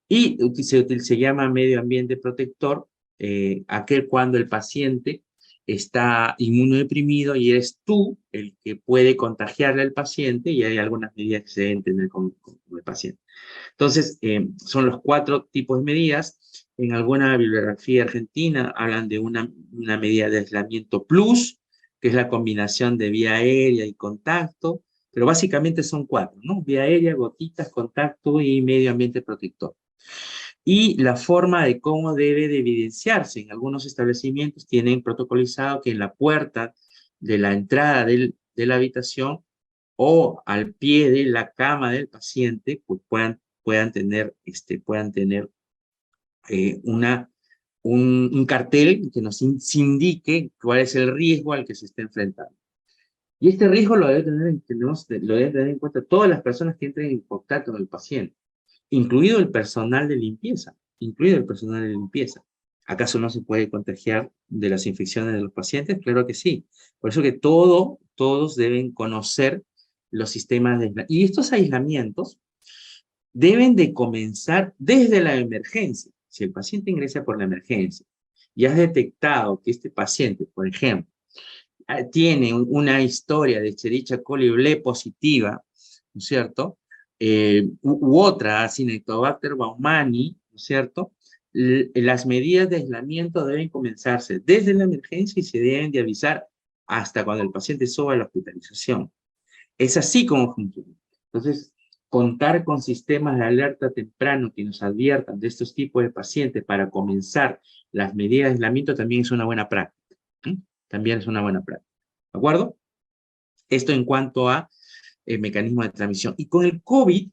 Y se llama medio ambiente protector, aquel cuando el paciente está inmunodeprimido y eres tú el que puede contagiarle al paciente, y hay algunas medidas que se deben tener con el paciente. Entonces, son los 4 tipos de medidas. En alguna bibliografía argentina hablan de una medida de aislamiento plus, que es la combinación de vía aérea y contacto, pero básicamente son 4, ¿no? Vía aérea, gotitas, contacto y medio ambiente protector. Y la forma de cómo debe de evidenciarse. En algunos establecimientos tienen protocolizado que en la puerta de la entrada de la habitación o al pie de la cama del paciente, pues puedan tener un cartel que nos indique cuál es el riesgo al que se está enfrentando. Y este riesgo lo deben tener en cuenta todas las personas que entren en contacto con el paciente, incluido el personal de limpieza, ¿Acaso no se puede contagiar de las infecciones de los pacientes? Claro que sí. Por eso que todos deben conocer los sistemas de aislamiento. Y estos aislamientos deben de comenzar desde la emergencia. Si el paciente ingresa por la emergencia y has detectado que este paciente, por ejemplo, tiene una historia de Escherichia coli B positiva ¿no es cierto? U otra, Acinetobacter baumannii, ¿no es cierto? Las medidas de aislamiento deben comenzarse desde la emergencia y se deben de avisar hasta cuando el paciente suba a la hospitalización. Es así como funciona. Entonces, contar con sistemas de alerta temprano que nos adviertan de estos tipos de pacientes para comenzar las medidas de aislamiento también es una buena práctica. ¿Sí? También es una buena práctica. ¿De acuerdo? Esto en cuanto a mecanismo de transmisión. Y con el COVID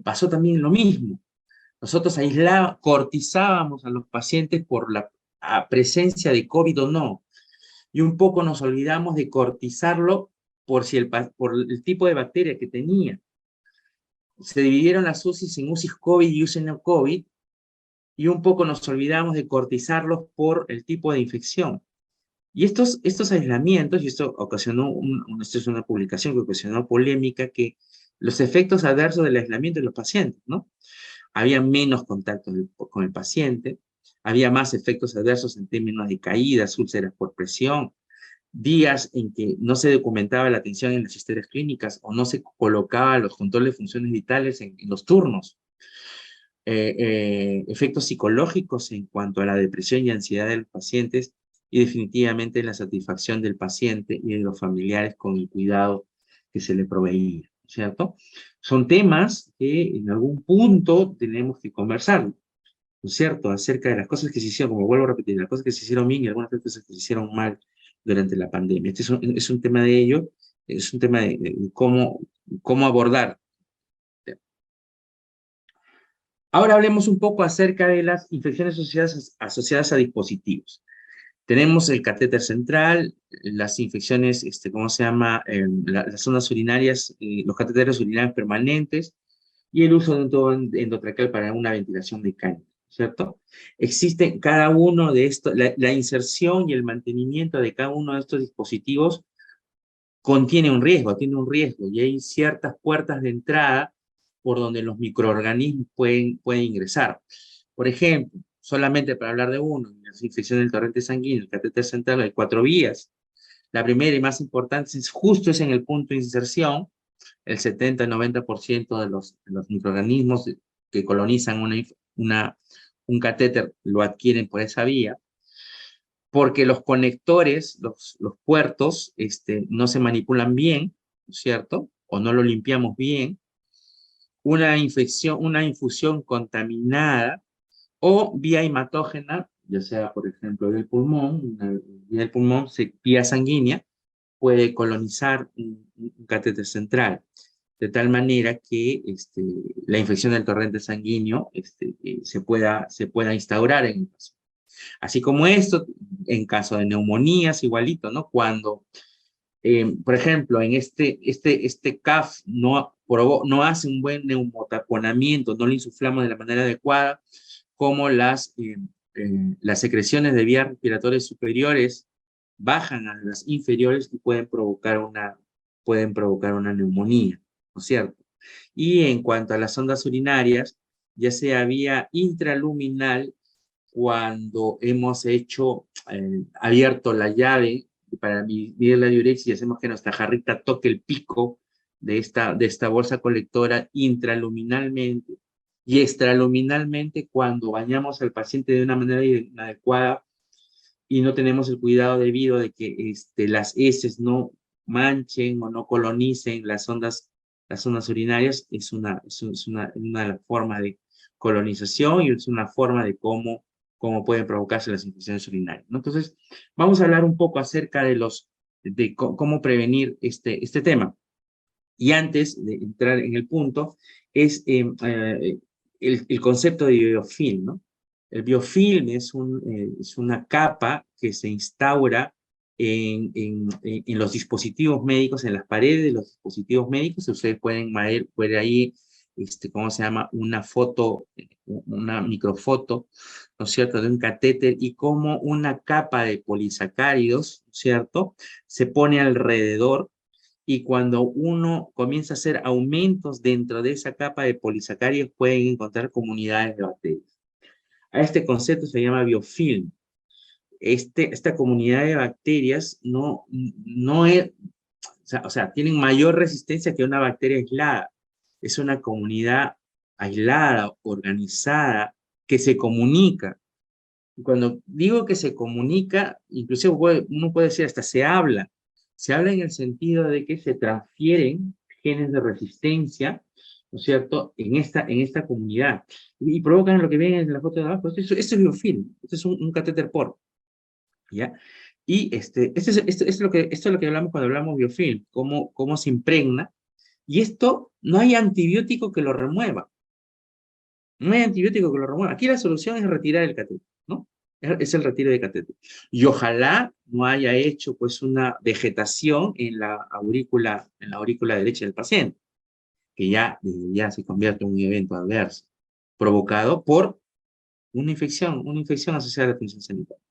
pasó también lo mismo. Nosotros cortizábamos a los pacientes por la presencia de COVID o no. Y un poco nos olvidamos de cortizarlo por el tipo de bacteria que tenía. Se dividieron las UCIs en UCIs COVID y UCIs no COVID, y un poco nos olvidamos de cortizarlos por el tipo de infección. Y estos aislamientos, y esto esto es una publicación que ocasionó polémica, que los efectos adversos del aislamiento de los pacientes, ¿no? Había menos contacto con el paciente, había más efectos adversos en términos de caídas, úlceras por presión, días en que no se documentaba la atención en las historias clínicas o no se colocaba los controles de funciones vitales en los turnos. Efectos psicológicos en cuanto a la depresión y ansiedad de los pacientes y definitivamente la satisfacción del paciente y de los familiares con el cuidado que se le proveía, ¿cierto? Son temas que en algún punto tenemos que conversar, ¿no es cierto? Acerca de las cosas que se hicieron, como vuelvo a repetir, las cosas que se hicieron bien y algunas cosas que se hicieron mal durante la pandemia. Este es un tema de ello, es un tema de cómo abordar. Ahora hablemos un poco acerca de las infecciones asociadas a dispositivos. Tenemos el catéter central, las infecciones, ¿cómo se llama? Las zonas urinarias, los catéteres urinarios permanentes y el uso de un tubo endotraqueal para una ventilación mecánica, ¿cierto? Existen cada uno de estos, la inserción y el mantenimiento de cada uno de estos dispositivos tiene un riesgo, y hay ciertas puertas de entrada por donde los microorganismos pueden ingresar. Por ejemplo, solamente para hablar de uno, la infección del torrente sanguíneo, el catéter central, hay 4 vías. La primera y más importante es en el punto de inserción. El 70-90% de los microorganismos que colonizan un catéter lo adquieren por esa vía, porque los conectores, los puertos, no se manipulan bien, ¿no es cierto? O no lo limpiamos bien. Una infusión contaminada o vía hematógena, ya sea, por ejemplo, del pulmón, vía del pulmón, vía sanguínea, puede colonizar un catéter central, de tal manera que la infección del torrente sanguíneo se pueda instaurar en el paciente. Así como esto, en caso de neumonías, igualito, ¿no? Cuando, por ejemplo, en este CAF no hace un buen neumotaponamiento, no lo insuflamos de la manera adecuada, como las secreciones de vías respiratorias superiores bajan a las inferiores y pueden provocar una neumonía, ¿no es cierto? Y en cuanto a las ondas urinarias, ya sea vía intraluminal, cuando hemos abierto la llave para medir la diurexia y hacemos que nuestra jarrita toque el pico de esta bolsa colectora intraluminalmente y extraluminalmente cuando bañamos al paciente de una manera inadecuada y no tenemos el cuidado debido de que las heces no manchen o no colonicen las ondas urinarias, es una forma de colonización y es una forma de cómo pueden provocarse las infecciones urinarias, ¿no? Entonces, vamos a hablar un poco acerca de cómo prevenir este tema. Y antes de entrar en el punto, es el concepto de biofilm, ¿no? El biofilm es una capa que se instaura en los dispositivos médicos, en las paredes de los dispositivos médicos. Ustedes pueden ver ahí, ¿cómo se llama? Una foto, una microfoto, ¿no es cierto?, de un catéter y cómo una capa de polisacáridos, ¿no es cierto?, se pone alrededor y cuando uno comienza a hacer aumentos dentro de esa capa de polisacáridos pueden encontrar comunidades de bacterias. A este concepto se llama biofilm. Esta comunidad de bacterias no es, O sea, tienen mayor resistencia que una bacteria aislada. Es una comunidad aislada, organizada, que se comunica. Y cuando digo que se comunica, inclusive uno puede decir hasta se habla. Se habla en el sentido de que se transfieren genes de resistencia, ¿no es cierto?, en esta comunidad. Y provocan lo que ven en la foto de abajo. Esto es biofilm, esto es un catéter POR, ¿ya? Y esto es lo que hablamos cuando hablamos biofilm, cómo se impregna. Y esto, no hay antibiótico que lo remueva. No hay antibiótico que lo remueva. Aquí la solución es retirar el catéter, ¿no? Es el retiro de catéter. Y ojalá no haya hecho pues una vegetación en la aurícula derecha del paciente, que ya se convierte en un evento adverso, provocado por una infección asociada a la función sanitaria.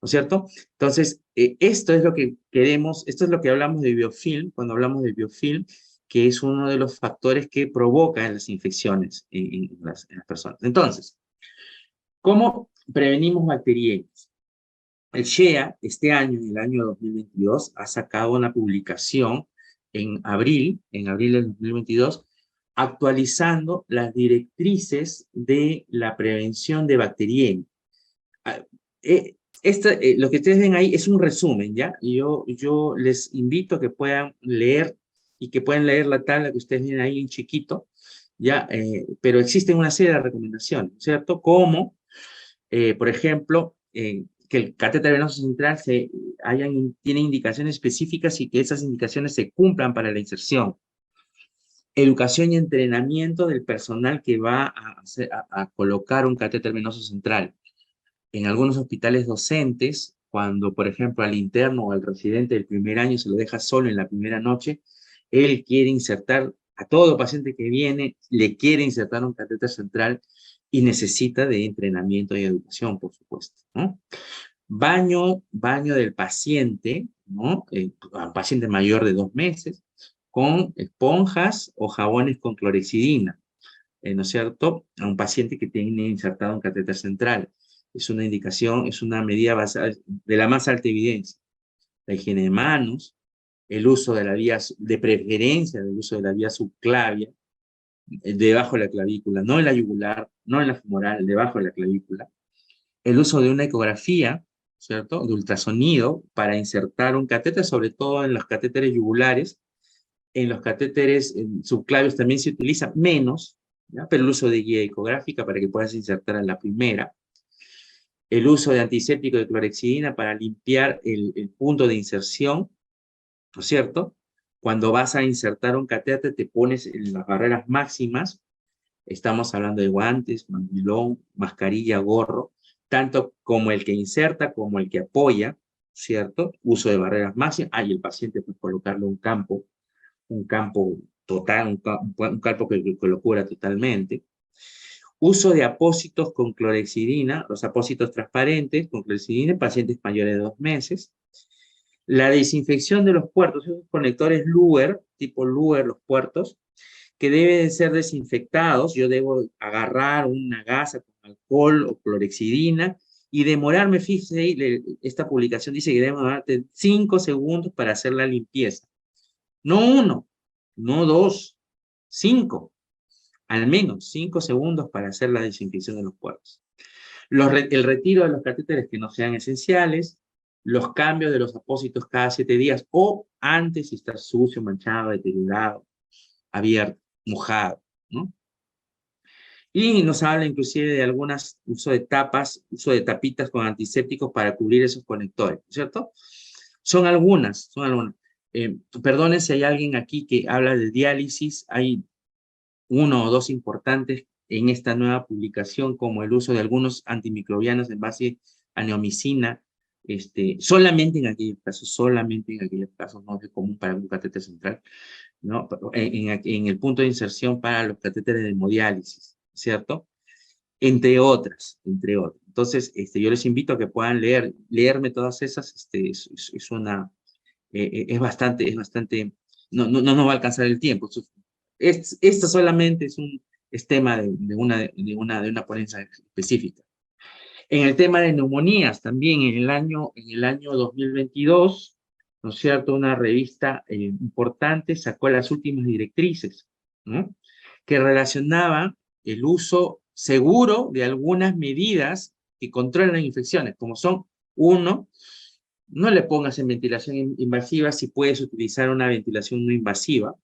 ¿No es cierto? Entonces, esto es lo que queremos, esto es lo que hablamos de biofilm, cuando hablamos de biofilm, que es uno de los factores que provocan las infecciones en las personas. Entonces, ¿cómo prevenimos bacteriemias? El SHEA, este año, en el año 2022, ha sacado una publicación en abril del 2022, actualizando las directrices de la prevención de bacteriemia. Lo que ustedes ven ahí es un resumen, ¿ya? Y yo les invito a que puedan leer y que puedan leer la tabla que ustedes ven ahí en chiquito, ¿ya? Pero existen una serie de recomendaciones, ¿cierto? Como, por ejemplo, que el catéter venoso central tiene indicaciones específicas y que esas indicaciones se cumplan para la inserción. Educación y entrenamiento del personal que va a colocar un catéter venoso central. En algunos hospitales docentes, cuando, por ejemplo, al interno o al residente del primer año se lo deja solo en la primera noche, él quiere insertar, a todo paciente que viene, le quiere insertar un catéter central y necesita de entrenamiento y educación, por supuesto, ¿no? Baño del paciente, ¿no? A un paciente mayor de 2 meses, con esponjas o jabones con clorexidina, ¿no es cierto? A un paciente que tiene insertado un catéter central. Es una indicación, es una medida basada de la más alta evidencia. La higiene de manos, el uso de la vía, de preferencia del uso de la vía subclavia, debajo de la clavícula, no en la yugular, no en la femoral, debajo de la clavícula. El uso de una ecografía, ¿cierto?, de ultrasonido para insertar un catéter, sobre todo en los catéteres yugulares. En los catéteres subclavios también se utiliza menos, ¿ya? Pero el uso de guía ecográfica para que puedas insertar en la primera. El uso de antiséptico de clorexidina para limpiar el punto de inserción, ¿no es cierto? Cuando vas a insertar un catéter te pones en las barreras máximas. Estamos hablando de guantes, mandilón, mascarilla, gorro, tanto como el que inserta como el que apoya, ¿cierto? Uso de barreras máximas. Y el paciente puede colocarle un campo total, un campo que lo cubra totalmente. Uso de apósitos con clorexidina, los apósitos transparentes con clorexidina en pacientes mayores de 2 meses. La desinfección de los puertos, esos conectores Luer, tipo Luer, los puertos, que deben ser desinfectados. Yo debo agarrar una gasa con alcohol o clorexidina y demorarme, fíjese, esta publicación dice que debemos darte 5 segundos para hacer la limpieza. No 1, no 2, 5. Al menos 5 segundos para hacer la desinfección de los puertos. El retiro de los catéteres que no sean esenciales, los cambios de los apósitos cada 7 días o antes si está sucio, manchado, deteriorado, abierto, mojado, ¿no? Y nos habla inclusive de algunas uso de tapitas con antisépticos para cubrir esos conectores, ¿cierto? Son algunas. Perdonen si hay alguien aquí que habla de diálisis, hay 1 o 2 importantes en esta nueva publicación, como el uso de algunos antimicrobianos en base a neomicina, solamente en aquellos casos, no es común para un catéter central, ¿no? En el punto de inserción para los catéteres de hemodiálisis, ¿cierto? Entre otras. Entonces, yo les invito a que puedan leerme todas esas, es bastante, no nos va a alcanzar el tiempo. Esto solamente es tema de una ponencia específica. En el tema de neumonías, también en el año 2022, ¿no es cierto? Una revista importante sacó las últimas directrices, ¿no? Que relacionaban el uso seguro de algunas medidas que controlan infecciones, como son, uno, no le pongas en ventilación invasiva si puedes utilizar una ventilación no invasiva.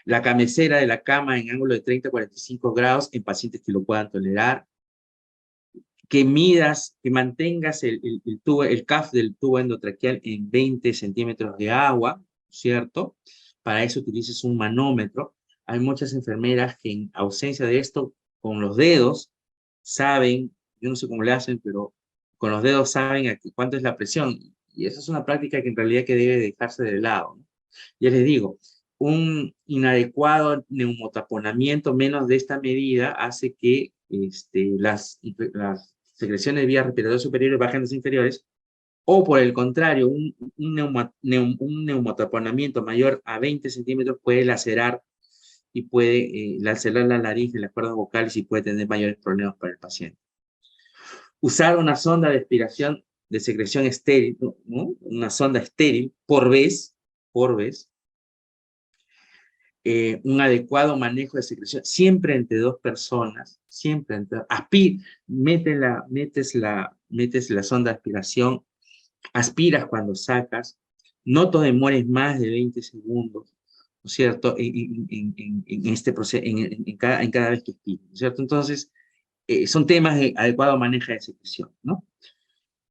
La cabecera de la cama en ángulo de 30 a 45 grados en pacientes que lo puedan tolerar. Que midas, que mantengas el tubo, el CAF del tubo endotraqueal en 20 centímetros de agua, ¿cierto? Para eso utilices un manómetro. Hay muchas enfermeras que en ausencia de esto, con los dedos, saben, yo no sé cómo le hacen, pero con los dedos saben cuánto es la presión. Y esa es una práctica que en realidad que debe dejarse de lado, ¿no? Ya les digo, un inadecuado neumotaponamiento menos de esta medida hace que las secreciones de vías respiratorias superiores bajen las inferiores, o por el contrario, un neumotaponamiento mayor a 20 centímetros puede lacerar y puede lacerar la laringe, las cuerdas vocales y puede tener mayores problemas para el paciente. Usar una sonda de aspiración de secreción estéril, ¿no? Una sonda estéril por vez, un adecuado manejo de secreción, siempre entre dos personas, siempre entre, metes la sonda de aspiración, aspiras cuando sacas, no te demores más de 20 segundos, ¿no es cierto? En este proceso, en cada vez que aspiras, ¿no es cierto? Entonces, son temas de adecuado manejo de secreción, ¿no?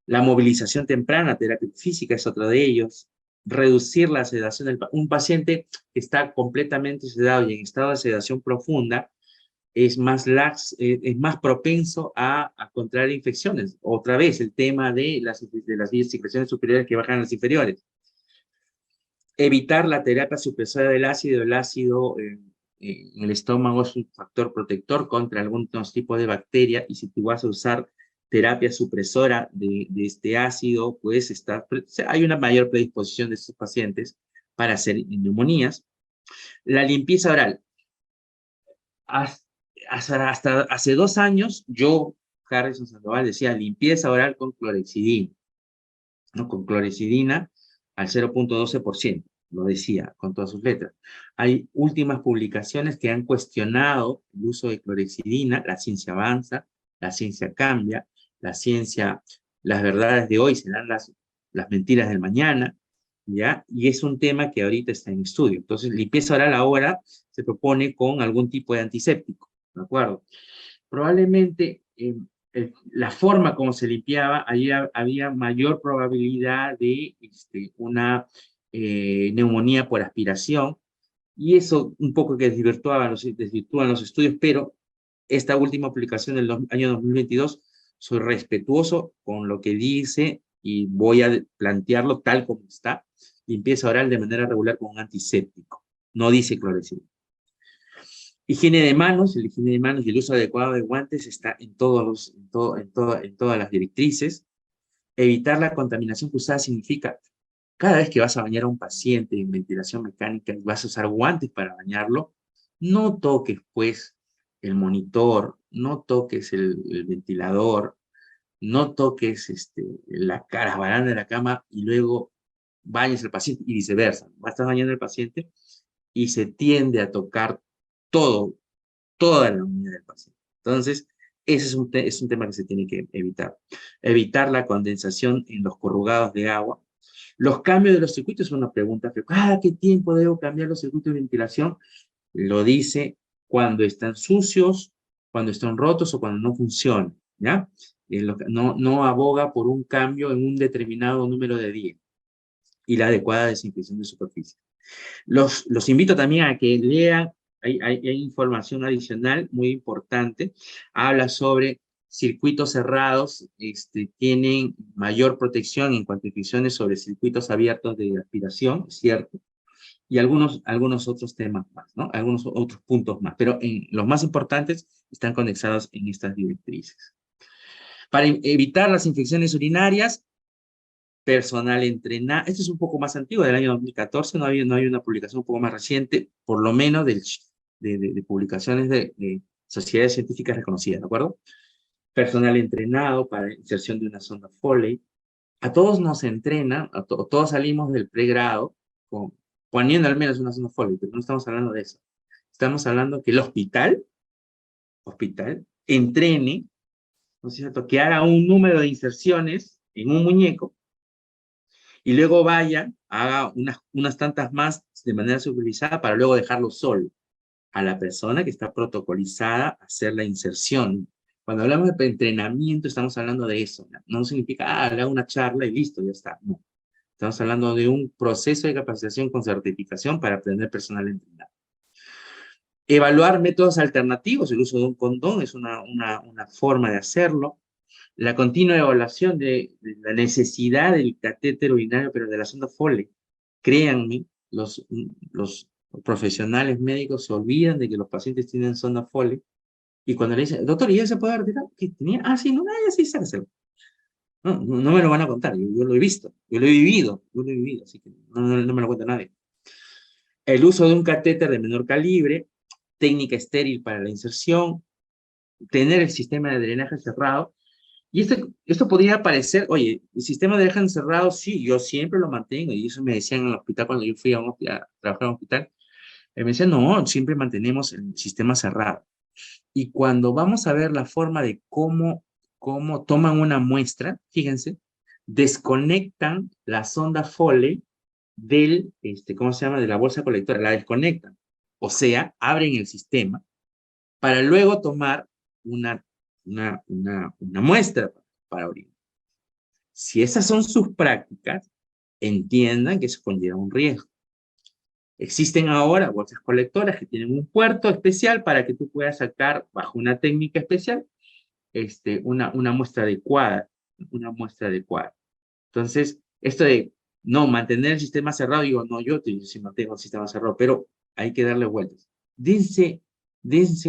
La movilización temprana, terapia física es otro de ellos. Reducir la sedación un paciente que está completamente sedado y en estado de sedación profunda es más es más propenso a contraer infecciones. Otra vez, el tema de las secreciones superiores que bajan a las inferiores. Evitar la terapia supresora del ácido. El ácido en el estómago es un factor protector contra algunos tipos de bacterias, y si tú vas a usar terapia supresora de este ácido, pues hay una mayor predisposición de estos pacientes para hacer neumonías. La limpieza oral. Hasta hace 2 años, yo, Harrison Sandoval, decía limpieza oral con clorexidina, ¿no? Con clorexidina al 0.12%, lo decía con todas sus letras. Hay últimas publicaciones que han cuestionado el uso de clorexidina. La ciencia avanza, la ciencia cambia, las verdades de hoy serán las mentiras del mañana, ¿ya? Y es un tema que ahorita está en estudio. Entonces, limpieza oral ahora se propone con algún tipo de antiséptico, ¿de acuerdo? Probablemente la forma como se limpiaba, había mayor probabilidad de una neumonía por aspiración, y eso un poco que desvirtúan los estudios, pero esta última publicación del año 2022, soy respetuoso con lo que dice y voy a plantearlo tal como está: limpieza oral de manera regular con un antiséptico, no dice clorexidina. Higiene de manos, el higiene de manos y el uso adecuado de guantes está en todas las directrices. Evitar la contaminación cruzada significa, cada vez que vas a bañar a un paciente en ventilación mecánica y vas a usar guantes para bañarlo, no toques pues el monitor, no toques el ventilador, no toques la baranda de la cama y luego bañes al paciente, y viceversa. Estás bañando al paciente y se tiende a tocar todo, toda la unidad del paciente. Entonces, ese es un tema que se tiene que evitar. Evitar la condensación en los corrugados de agua. Los cambios de los circuitos es una pregunta que, ¿cada qué tiempo debo cambiar los circuitos de ventilación? Lo dice cuando están sucios, cuando están rotos o cuando no funcionan, ¿ya? No aboga por un cambio en un determinado número de días. Y la adecuada desinfección de superficie. Los invito también a que lean, hay información adicional muy importante. Habla sobre circuitos cerrados, tienen mayor protección en cuanto a infecciones sobre circuitos abiertos de aspiración, ¿cierto? Y algunos otros temas más, ¿no? Algunos otros puntos más, pero los más importantes están conexados en estas directrices. Para evitar las infecciones urinarias, personal entrenado. Esto es un poco más antiguo, del año 2014, no hay una publicación un poco más reciente, por lo menos de publicaciones de sociedades científicas reconocidas, ¿de acuerdo? Personal entrenado para inserción de una sonda Foley. A todos nos entrena, todos salimos del pregrado poniendo al menos una sonda Foley, pero no estamos hablando de eso. Estamos hablando que el hospital entrene, ¿no es cierto?, que haga un número de inserciones en un muñeco y luego vaya, haga unas tantas más de manera supervisada para luego dejarlo solo a la persona que está protocolizada a hacer la inserción. Cuando hablamos de entrenamiento, estamos hablando de eso. No significa, le hago una charla y listo, ya está. No. Estamos hablando de un proceso de capacitación con certificación para aprender personal entrenado. Evaluar métodos alternativos, el uso de un condón es una forma de hacerlo. La continua evaluación de la necesidad del catéter urinario, pero de la sonda Foley. Créanme, los profesionales médicos se olvidan de que los pacientes tienen sonda Foley y cuando le dicen, doctor, ¿y ya se puede retirar? ¿Qué tenía? Ah, sí, no, ya sí, sácaselo. No me lo van a contar, yo lo he visto, yo lo he vivido, así que no me lo cuenta nadie. El uso de un catéter de menor calibre, técnica estéril para la inserción, tener el sistema de drenaje cerrado. Y esto podría parecer, oye, el sistema de drenaje cerrado, sí, yo siempre lo mantengo, y eso me decían en el hospital cuando yo fui a trabajar en un hospital, me decían, no, siempre mantenemos el sistema cerrado. Y cuando vamos a ver la forma de cómo toman una muestra, fíjense, desconectan la sonda Foley ¿cómo se llama?, de la bolsa colectora, la desconectan. O sea, abren el sistema para luego tomar una muestra para orinar. Si esas son sus prácticas, entiendan que eso conlleva un riesgo. Existen ahora bolsas colectoras que tienen un puerto especial para que tú puedas sacar, bajo una técnica especial, una muestra adecuada, Entonces, esto de no mantener el sistema cerrado, digo, no, yo sí mantengo el sistema cerrado, pero hay que darle vueltas. Dense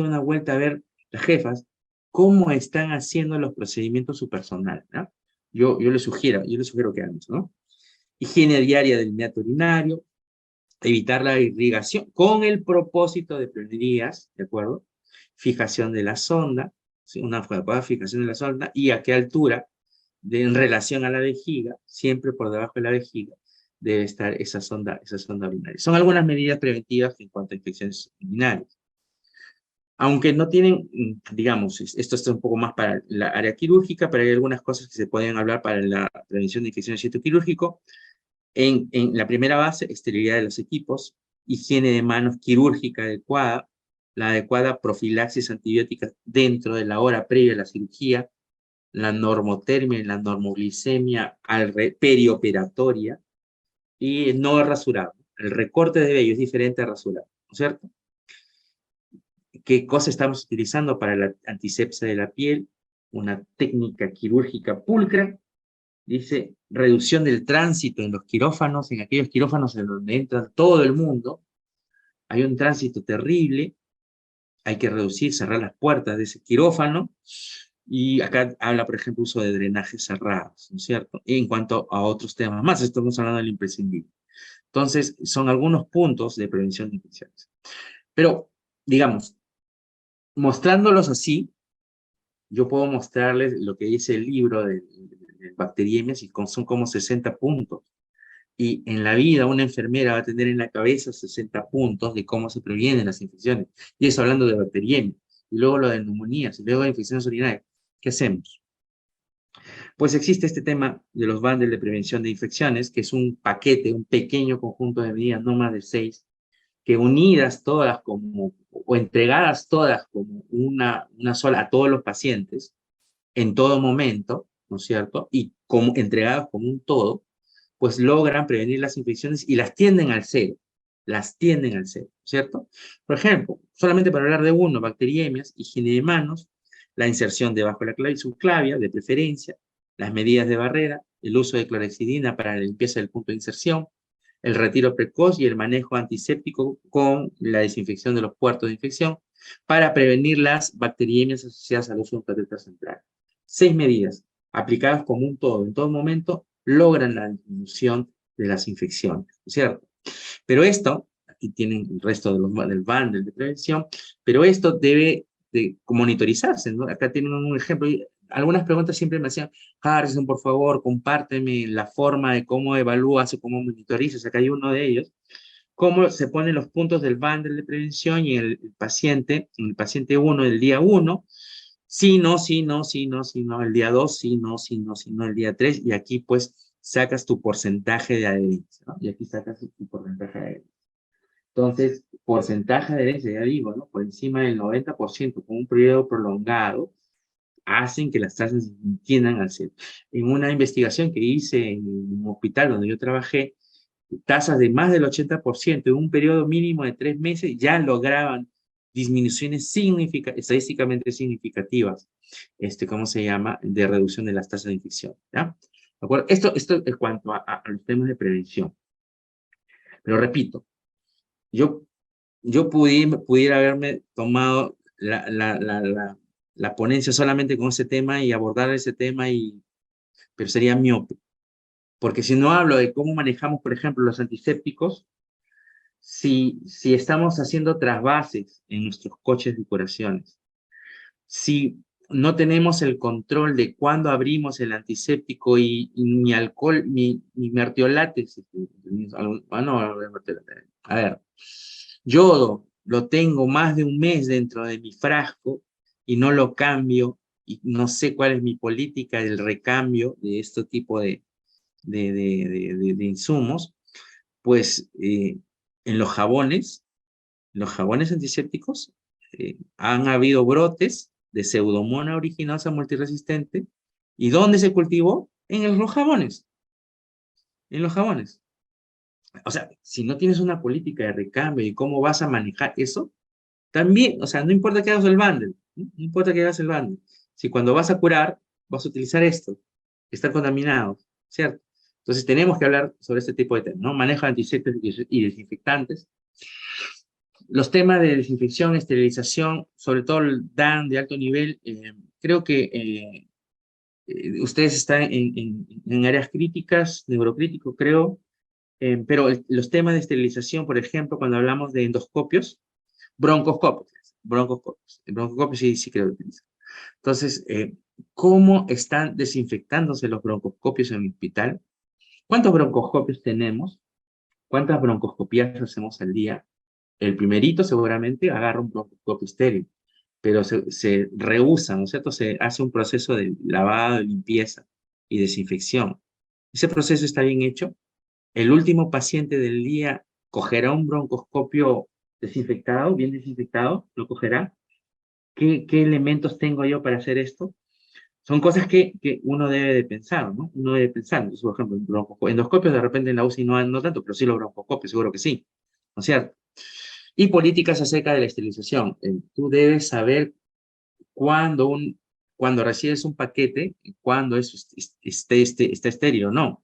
una vuelta a ver, las jefas, cómo están haciendo los procedimientos su personal, ¿no? Yo les sugiero que hagan eso, ¿no? Higiene diaria del meato urinario, evitar la irrigación con el propósito de prevenir, ¿de acuerdo? Fijación de la sonda, ¿sí? Una adecuada fijación de la sonda y a qué altura, en relación a la vejiga, siempre por debajo de la vejiga, debe estar esa sonda urinaria. Son algunas medidas preventivas en cuanto a infecciones urinarias. Aunque no tienen, digamos, esto está un poco más para la área quirúrgica, pero hay algunas cosas que se pueden hablar para la prevención de infecciones de sitio quirúrgico. En la primera base, esterilidad de los equipos, higiene de manos quirúrgica adecuada, la adecuada profilaxis antibiótica dentro de la hora previa a la cirugía, la normotermia y la normoglicemia perioperatoria, y no rasurado. El recorte de vello es diferente a rasurar, ¿no es cierto? ¿Qué cosa estamos utilizando para la antisepsia de la piel? Una técnica quirúrgica pulcra. Dice, reducción del tránsito en los quirófanos, en aquellos quirófanos en donde entra todo el mundo. Hay un tránsito terrible. Hay que reducir, cerrar las puertas de ese quirófano. Y acá habla, por ejemplo, uso de drenajes cerrados, ¿no es cierto? En cuanto a otros temas más, estamos hablando del imprescindible. Entonces, son algunos puntos de prevención de infecciones. Pero, digamos, mostrándolos así, yo puedo mostrarles lo que dice el libro de bacteriemias y son como 60 puntos. Y en la vida una enfermera va a tener en la cabeza 60 puntos de cómo se previenen las infecciones. Y eso hablando de bacteriemia. Y luego lo de neumonías, y luego de infecciones urinarias. ¿Qué hacemos? Pues existe este tema de los bundles de prevención de infecciones, que es un paquete, un pequeño conjunto de medidas, no más de 6, que unidas todas como, o entregadas todas como una sola a todos los pacientes, en todo momento, ¿no es cierto? Y como, entregadas como un todo, pues logran prevenir las infecciones y las tienden al cero, ¿cierto? Por ejemplo, solamente para hablar de uno, bacteriemias, higiene de manos, la inserción debajo de la clave subclavia, de preferencia, las medidas de barrera, el uso de clorexidina para la limpieza del punto de inserción, el retiro precoz y el manejo antiséptico con la desinfección de los puertos de infección para prevenir las bacteriemias asociadas al uso de un catéter central. 6 medidas aplicadas como un todo, en todo momento, logran la disminución de las infecciones, ¿cierto? Pero esto, aquí tienen el resto del bundle de prevención, pero esto debe de monitorizarse, ¿no? Acá tienen un ejemplo, algunas preguntas siempre me hacían, Harrison, por favor, compárteme la forma de cómo evalúas o cómo monitorizas. Acá hay uno de ellos. Cómo se ponen los puntos del bundle de prevención y en el paciente uno el día uno sí, no, sí, no, sí, no, sí, no, el día 2 sí, no, sí, no, sí, no, el día 3 y aquí pues sacas tu porcentaje de adherencia, ¿no? Y aquí sacas tu porcentaje de adherencia. Entonces, porcentaje de adherencia, ya digo, ¿no? Por encima del 90% con un periodo prolongado, hacen que las tasas tiendan al cero. En una investigación que hice en un hospital donde yo trabajé, tasas de más del 80% en un periodo mínimo de 3 meses ya lograban disminuciones estadísticamente significativas, ¿cómo se llama?, de reducción de las tasas de infección, ¿ya? ¿De acuerdo? Esto en cuanto a los temas de prevención. Pero repito, yo, yo pudiera haberme tomado la ponencia solamente con ese tema y abordar ese tema, pero sería miope. Porque si no hablo de cómo manejamos, por ejemplo, los antisépticos, si estamos haciendo trasvases en nuestros coches de curaciones, si no tenemos el control de cuándo abrimos el antiséptico y mi alcohol, mi mertiolate, a ver, yodo lo tengo más de un mes dentro de mi frasco y no lo cambio y no sé cuál es mi política del recambio de este tipo de insumos, pues en los jabones antisépticos, han habido brotes de Pseudomonas aeruginosa multiresistente. ¿Y dónde se cultivó? En los jabones. En los jabones. O sea, si no tienes una política de recambio y cómo vas a manejar eso, también, o sea, no importa que hagas el bundle, no importa que hagas el bundle. Si cuando vas a curar, vas a utilizar esto, está contaminado, ¿cierto? Entonces tenemos que hablar sobre este tipo de temas, ¿no? Manejo de antisépticos y desinfectantes. Los temas de desinfección, esterilización, sobre todo el DAN de alto nivel, creo que ustedes están en áreas críticas, neurocrítico, creo, pero los temas de esterilización, por ejemplo, cuando hablamos de endoscopios, broncoscopios sí, sí creo que utilizan. Entonces, ¿cómo están desinfectándose los broncoscopios en el hospital? ¿Cuántos broncoscopios tenemos? ¿Cuántas broncoscopías hacemos al día? El primerito seguramente agarra un broncoscopio estéril, pero se rehúsa, ¿no es cierto? Se hace un proceso de lavado, de limpieza y desinfección. Ese proceso está bien hecho. El último paciente del día cogerá un broncoscopio desinfectado, bien desinfectado, lo cogerá. ¿Qué elementos tengo yo para hacer esto? Son cosas que uno debe de pensar, ¿no? Uno debe pensar. Entonces, por ejemplo, endoscopios de repente en la UCI no tanto, pero sí los broncoscopios, seguro que sí, ¿no es cierto? Y políticas acerca de la esterilización. Tú debes saber cuándo, cuando recibes un paquete, cuándo está estéril o no.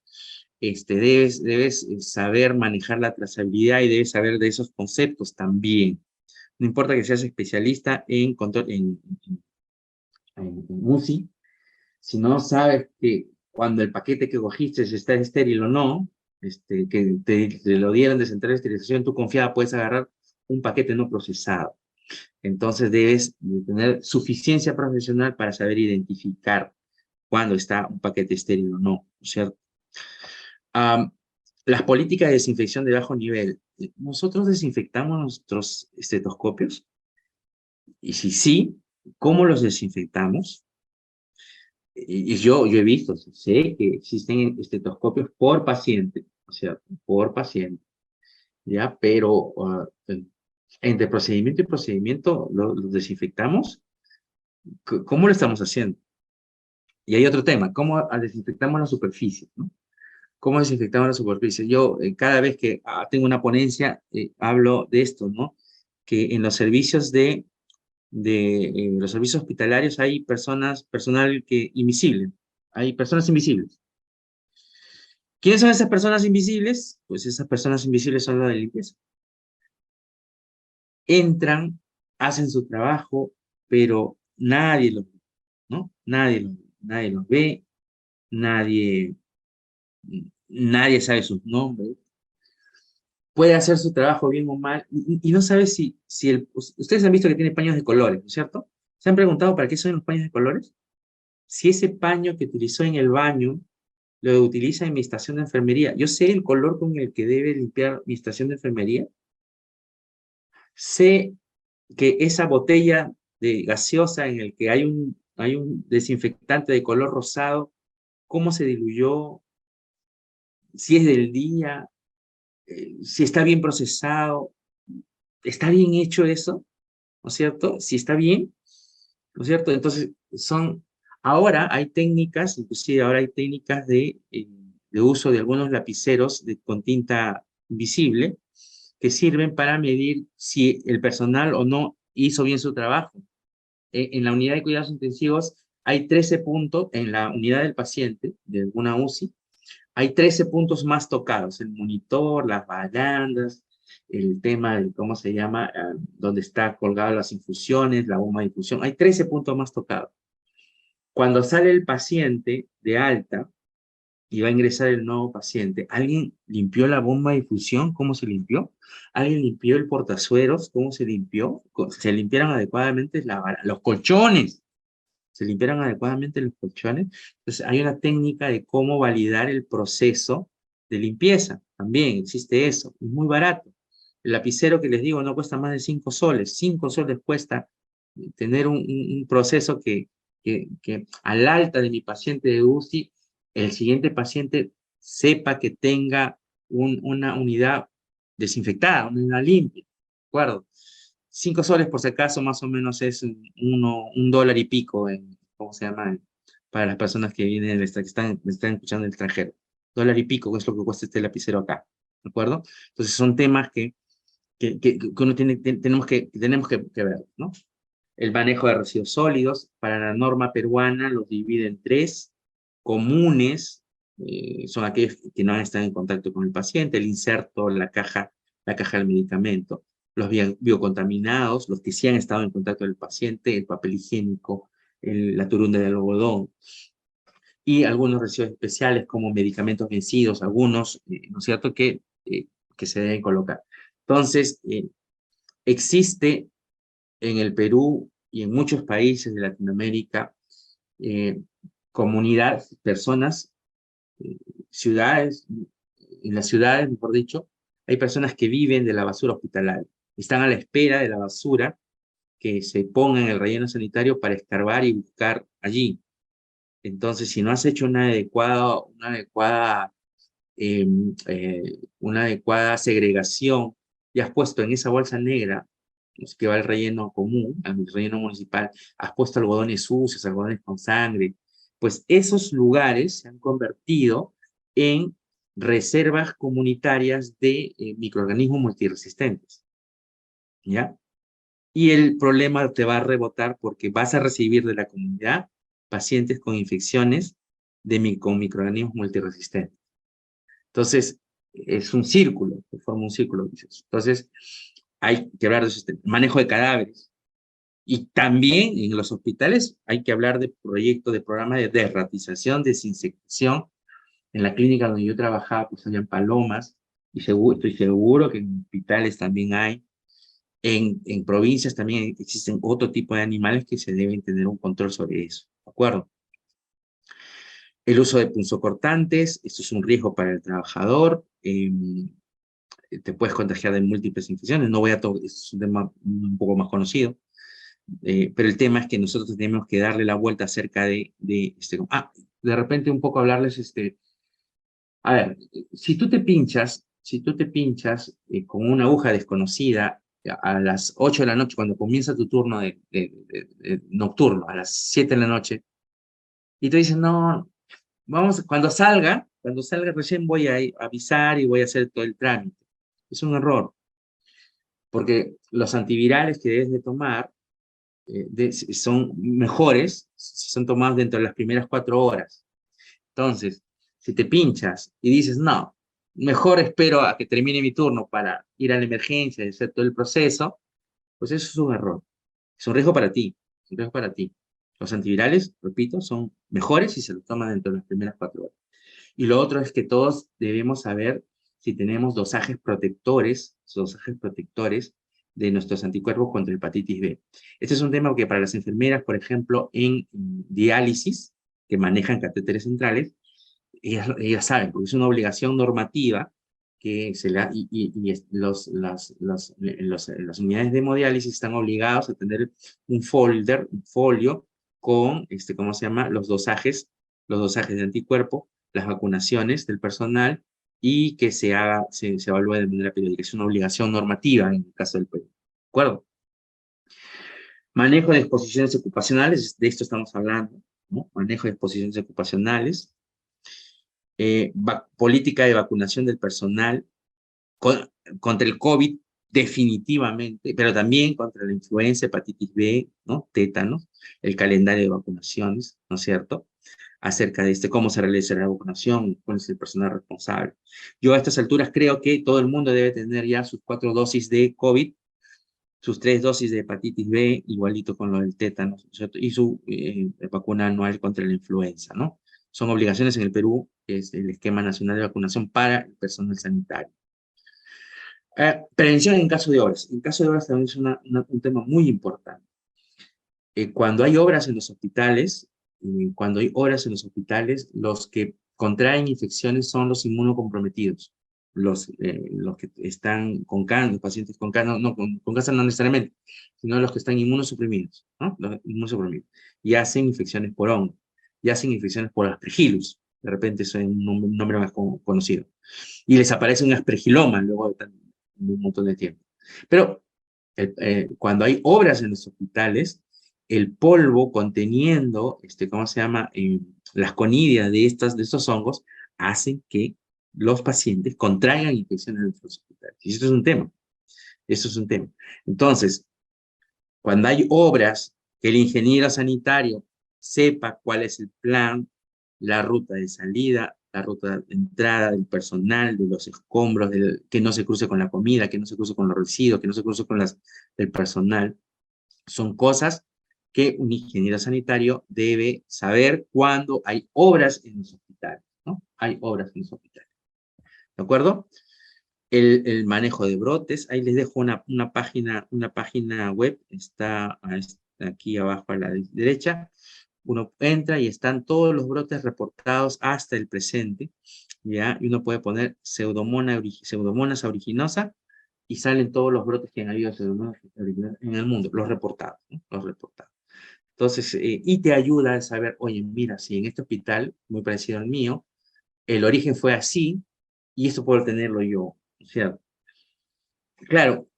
Debes saber manejar la trazabilidad y debes saber de esos conceptos también. No importa que seas especialista en, control, en UCI, si no sabes que cuando el paquete que cogiste está estéril o no, que te lo dieron de central de esterilización, tú confiada puedes agarrar un paquete no procesado. Entonces debes de tener suficiencia profesional para saber identificar cuándo está un paquete estéril o no, ¿no es cierto? Las políticas de desinfección de bajo nivel. ¿Nosotros desinfectamos nuestros estetoscopios? Y si sí, ¿cómo los desinfectamos? Y yo he visto, sé que existen estetoscopios por paciente, o sea, por paciente, ¿ya? Pero entre procedimiento y procedimiento los desinfectamos. ¿Cómo lo estamos haciendo? Y hay otro tema, ¿cómo desinfectamos la superficie, ¿no? ¿Cómo desinfectamos la superficie? Yo cada vez que tengo una ponencia hablo de esto, ¿no? Que en los servicios los servicios hospitalarios hay personal invisible, hay personas invisibles. ¿Quiénes son esas personas invisibles? Pues esas personas invisibles son las de limpieza. Entran, hacen su trabajo, pero nadie los ve, ¿no? Nadie los ve, nadie, nadie sabe sus nombres. Puede hacer su trabajo bien o mal, y no sabe ustedes han visto que tiene paños de colores, ¿no es cierto? ¿Se han preguntado para qué son los paños de colores? si ese paño que utilizó en el baño lo utiliza en mi estación de enfermería, ¿yo sé el color con el que debe limpiar mi estación de enfermería? Sé que esa botella de gaseosa en el que hay un desinfectante de color rosado, cómo se diluyó, si es del día, si está bien procesado, ¿está bien hecho eso? ¿No es cierto? Si está bien, ¿no es cierto? Entonces, ahora hay técnicas, inclusive ahora hay técnicas de uso de algunos lapiceros con tinta visible que sirven para medir si el personal o no hizo bien su trabajo. En la unidad de cuidados intensivos hay 13 puntos, en la unidad del paciente, de una UCI, hay 13 puntos más tocados, el monitor, las barandas, el tema de, ¿cómo se llama? Donde está colgadas las infusiones, la bomba de infusión, hay 13 puntos más tocados. Cuando sale el paciente de alta y va a ingresar el nuevo paciente, ¿alguien limpió la bomba de infusión? ¿Cómo se limpió? ¿Alguien limpió el portazueros? ¿Cómo se limpió? ¿Se limpiaron adecuadamente los colchones? ¿Se limpiaron adecuadamente los colchones? Entonces, hay una técnica de cómo validar el proceso de limpieza. También existe eso. Es muy barato. El lapicero que les digo no cuesta más de 5 soles. 5 soles cuesta tener un proceso que al alta de mi paciente de UCI, el siguiente paciente sepa que tenga una unidad desinfectada, una unidad limpia. ¿De acuerdo? 5 soles por si acaso más o menos es un dólar y pico ¿cómo se llama? Para las personas que vienen, que están escuchando del extranjero. Dólar y pico que es lo que cuesta este lapicero acá, ¿de acuerdo? Entonces son temas que uno tenemos que ver, ¿no? El manejo de residuos sólidos, para la norma peruana los divide en 3 comunes, son aquellos que no están en contacto con el paciente, el inserto, la caja del medicamento, los biocontaminados, los que sí han estado en contacto con el paciente, el papel higiénico, la turunda del algodón, y algunos residuos especiales como medicamentos vencidos, algunos, ¿no es cierto?, que se deben colocar. Entonces, existe en el Perú y en muchos países de Latinoamérica, eh, comunidades, personas, ciudades, en las ciudades, mejor dicho, hay personas que viven de la basura hospitalaria. Están a la espera de la basura que se ponga en el relleno sanitario para escarbar y buscar allí. Entonces, si no has hecho eh, una adecuada segregación y has puesto en esa bolsa negra, pues, que va al relleno común, al relleno municipal, has puesto algodones sucios, algodones con sangre, pues esos lugares se han convertido en reservas comunitarias de microorganismos multiresistentes, ¿ya? Y el problema te va a rebotar porque vas a recibir de la comunidad pacientes con infecciones con microorganismos multiresistentes. Entonces, es un círculo, se forma un círculo vicioso. Entonces, hay que hablar de manejo de cadáveres. Y también en los hospitales hay que hablar de proyectos, de programas de derratización, desinsectación. En la clínica donde yo trabajaba, pues habían palomas, y estoy seguro que en hospitales también hay. En provincias también existen otro tipo de animales que se deben tener un control sobre eso, ¿de acuerdo? El uso de punzocortantes, esto es un riesgo para el trabajador, te puedes contagiar de múltiples infecciones, no voy a todo, es un tema un poco más conocido, pero el tema es que nosotros tenemos que darle la vuelta acerca de repente un poco hablarles, a ver, si tú te pinchas con una aguja desconocida a las 8 de la noche, cuando comienza tu turno de nocturno, a las 7 de la noche, y te dicen, no, vamos, cuando salga recién voy a avisar y voy a hacer todo el trámite. Es un error, porque los antivirales que debes de tomar son mejores si son tomados dentro de las primeras 4 horas. Entonces, si te pinchas y dices, no, mejor espero a que termine mi turno para ir a la emergencia y hacer todo el proceso, pues eso es un error. Es un riesgo para ti, es un riesgo para ti. Los antivirales, repito, son mejores si se los toman dentro de las primeras 4 horas. Y lo otro es que todos debemos saber si tenemos dosajes protectores de nuestros anticuerpos contra hepatitis B. Este es un tema que para las enfermeras, por ejemplo, en diálisis, que manejan catéteres centrales, ellas saben, porque es una obligación normativa que se la, las unidades de hemodiálisis están obligados a tener un folio con, ¿cómo se llama? Los dosajes de anticuerpo, las vacunaciones del personal y que se evalúe de manera periódica. Es una obligación normativa en el caso del Perú. ¿De acuerdo? Manejo de exposiciones ocupacionales, de esto estamos hablando, ¿no? Manejo de exposiciones ocupacionales. Política de vacunación del personal contra el COVID, definitivamente, pero también contra la influenza, hepatitis B, ¿no? Tétanos, el calendario de vacunaciones, ¿no es cierto? Acerca de cómo se realiza la vacunación, cuál es el personal responsable. Yo a estas alturas creo que todo el mundo debe tener ya sus 4 dosis de COVID, sus 3 dosis de hepatitis B, igualito con lo del tétano, ¿cierto? Y su vacuna anual contra la influenza, ¿no? Son obligaciones en el Perú, es el esquema nacional de vacunación para el personal sanitario. Prevención en caso de obras. En caso de obras también es un tema muy importante. Cuando hay obras en los hospitales, los que contraen infecciones son los inmunocomprometidos, los que están con cáncer, los pacientes con cáncer, no, con cáncer no necesariamente, sino los que están inmunosuprimidos, ¿no? Los inmunosuprimidos, y hacen infecciones por hongo, y hacen infecciones por aspergillus, de repente eso es un nombre más conocido, y les aparece un aspergiloma luego de un montón de tiempo. Pero cuando hay obras en los hospitales, el polvo conteniendo, ¿cómo se llama? Las conidias de estos hongos hacen que los pacientes contraigan infecciones en los hospitales. Y esto es un tema. Eso es un tema. Entonces, cuando hay obras, que el ingeniero sanitario sepa cuál es el plan, la ruta de salida, la ruta de entrada del personal, de los escombros, que no se cruce con la comida, que no se cruce con los residuos, que no se cruce con el personal. Son cosas que un ingeniero sanitario debe saber cuando hay obras en los hospitales, ¿no? Hay obras en los hospitales. ¿De acuerdo? El manejo de brotes, ahí les dejo una página web, está aquí abajo a la derecha. Uno entra y están todos los brotes reportados hasta el presente, ¿ya? Y uno puede poner Pseudomonas aeruginosa y salen todos los brotes que han habido en el mundo, los reportados, ¿no? Los reportados. Entonces, y te ayuda a saber, oye, mira, si en este hospital, muy parecido al mío, el origen fue así, y esto puedo tenerlo yo, ¿cierto? Claro,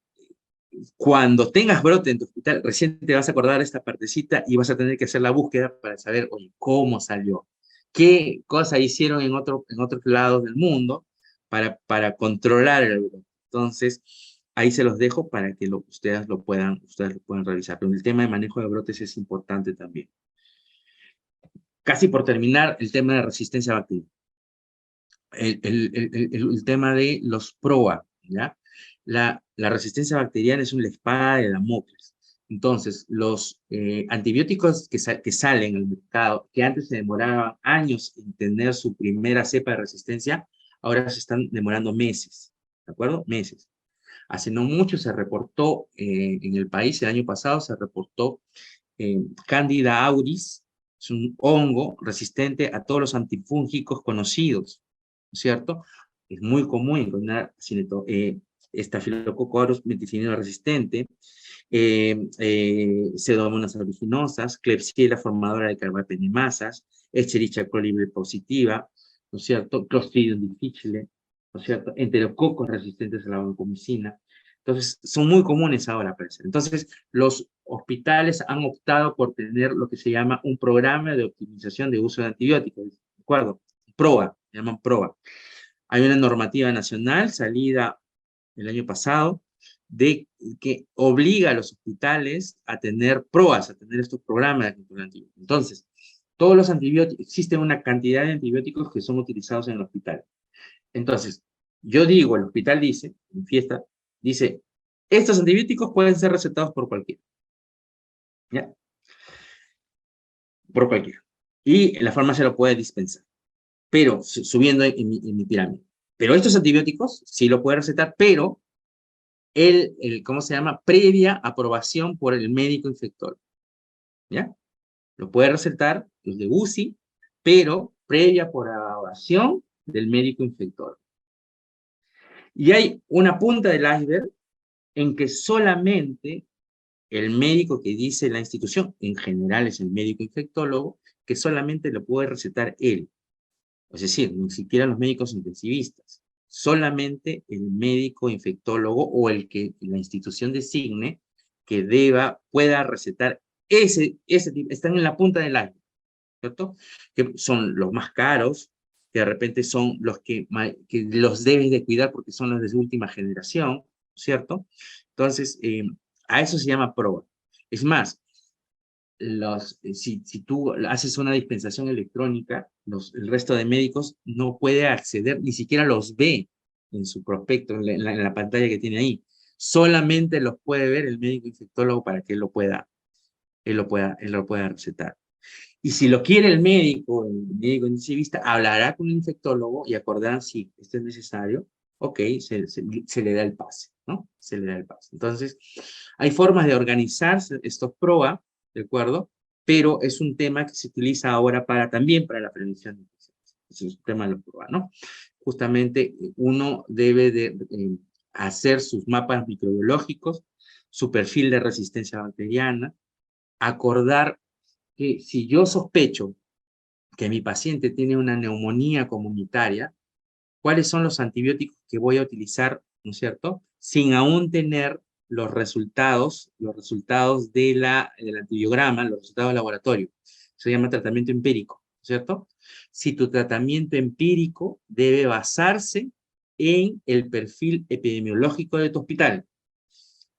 cuando tengas brote en tu hospital, recién te vas a acordar de esta partecita y vas a tener que hacer la búsqueda para saber, oye, cómo salió, qué cosa hicieron en otros lados del mundo para controlar el brote. Entonces, ahí se los dejo para que ustedes lo puedan revisar. Pero el tema de manejo de brotes es importante también. Casi por terminar, el tema de resistencia bacteriana. El tema de los PROA, ¿ya? La resistencia bacteriana es una espada de Damocles. Entonces, los antibióticos que salen al mercado, que antes se demoraban años en tener su primera cepa de resistencia, ahora se están demorando meses, ¿de acuerdo? Meses. Hace no mucho se reportó en el país, el año pasado se reportó Candida auris, es un hongo resistente a todos los antifúngicos conocidos, ¿no es cierto? Es muy común encontrar Staphylococcus aureus meticilino resistente, Pseudomonas aeruginosa, Klebsiella formadora de carbapenemasas, Escherichia coli positiva, ¿no es cierto? Clostridium difficile, ¿no es cierto? Enterococos resistentes a la vancomicina. Entonces, son muy comunes ahora aparecer. Entonces, los hospitales han optado por tener lo que se llama un programa de optimización de uso de antibióticos, ¿de acuerdo? PROA, se llaman PROA. Hay una normativa nacional salida el año pasado que obliga a los hospitales a tener PROAs, a tener estos programas de control antibiótico. Entonces, todos los antibióticos, existe una cantidad de antibióticos que son utilizados en el hospital. Entonces, yo digo, el hospital dice, en fiesta, dice, estos antibióticos pueden ser recetados por cualquiera. ¿Ya? Por cualquiera. Y la farmacia lo puede dispensar, pero subiendo en mi pirámide. Pero estos antibióticos sí lo puede recetar, pero ¿cómo se llama? Previa aprobación por el médico infector. ¿Ya? Lo puede recetar los de UCI, pero previa por aprobación del médico infectólogo. Y hay una punta del iceberg en que solamente el médico que dice la institución, en general es el médico infectólogo, que solamente lo puede recetar él. Es decir, ni siquiera los médicos intensivistas. Solamente el médico infectólogo o el que la institución designe que pueda recetar ese tipo. Están en la punta del iceberg, ¿cierto? Que son los más caros, que de repente son los que los debes de cuidar porque son los de su última generación, ¿cierto? Entonces, a eso se llama PROA. Es más, si tú haces una dispensación electrónica, el resto de médicos no puede acceder, ni siquiera los ve en su prospecto, en la pantalla que tiene ahí. Solamente los puede ver el médico infectólogo para que él lo pueda recetar. Y si lo quiere el médico intensivista, hablará con el infectólogo y acordarán si esto es necesario, ok, se le da el pase, ¿no? Se le da el pase. Entonces, hay formas de organizar estos PROA, ¿de acuerdo? Pero es un tema que se utiliza ahora también para la prevención de infecciones. Es un tema de los PROA, ¿no? Justamente uno debe de hacer sus mapas microbiológicos, su perfil de resistencia bacteriana, acordar que si yo sospecho que mi paciente tiene una neumonía comunitaria, ¿cuáles son los antibióticos que voy a utilizar, ¿no es cierto? Sin aún tener los resultados del antibiograma, los resultados del laboratorio. Se llama tratamiento empírico, ¿cierto? Si tu tratamiento empírico debe basarse en el perfil epidemiológico de tu hospital.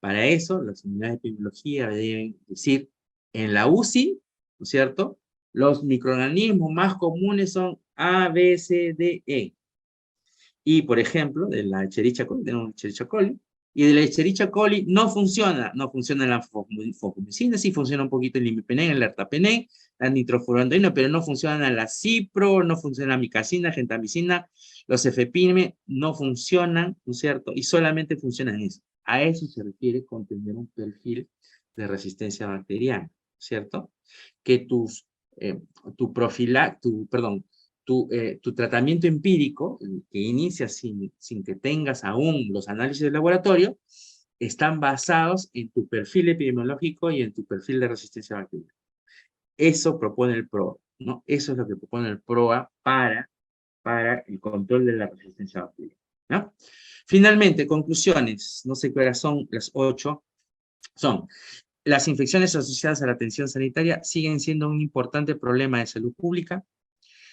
Para eso, las unidades de epidemiología deben decir, en la UCI, ¿no es cierto? Los microorganismos más comunes son A, B, C, D, E. Y, por ejemplo, de la Escherichia coli, tenemos Escherichia coli, y de la Escherichia coli no funciona la fofomicina, sí funciona un poquito el imipenem, el ertapenem, la nitrofurantoína, pero no funciona la cipro, no funciona la micacina, gentamicina, los efepime no funcionan, ¿no es cierto? Y solamente funcionan eso. A eso se refiere con tener un perfil de resistencia bacteriana, ¿cierto? Que tu tratamiento empírico, que inicia sin que tengas aún los análisis de laboratorio, están basados en tu perfil epidemiológico y en tu perfil de resistencia bacteriana. Eso propone el PROA, ¿no? Eso es lo que propone el PROA para el control de la resistencia bacteriana, ¿no? Finalmente, conclusiones, no sé qué horas son, las 8, son: las infecciones asociadas a la atención sanitaria siguen siendo un importante problema de salud pública.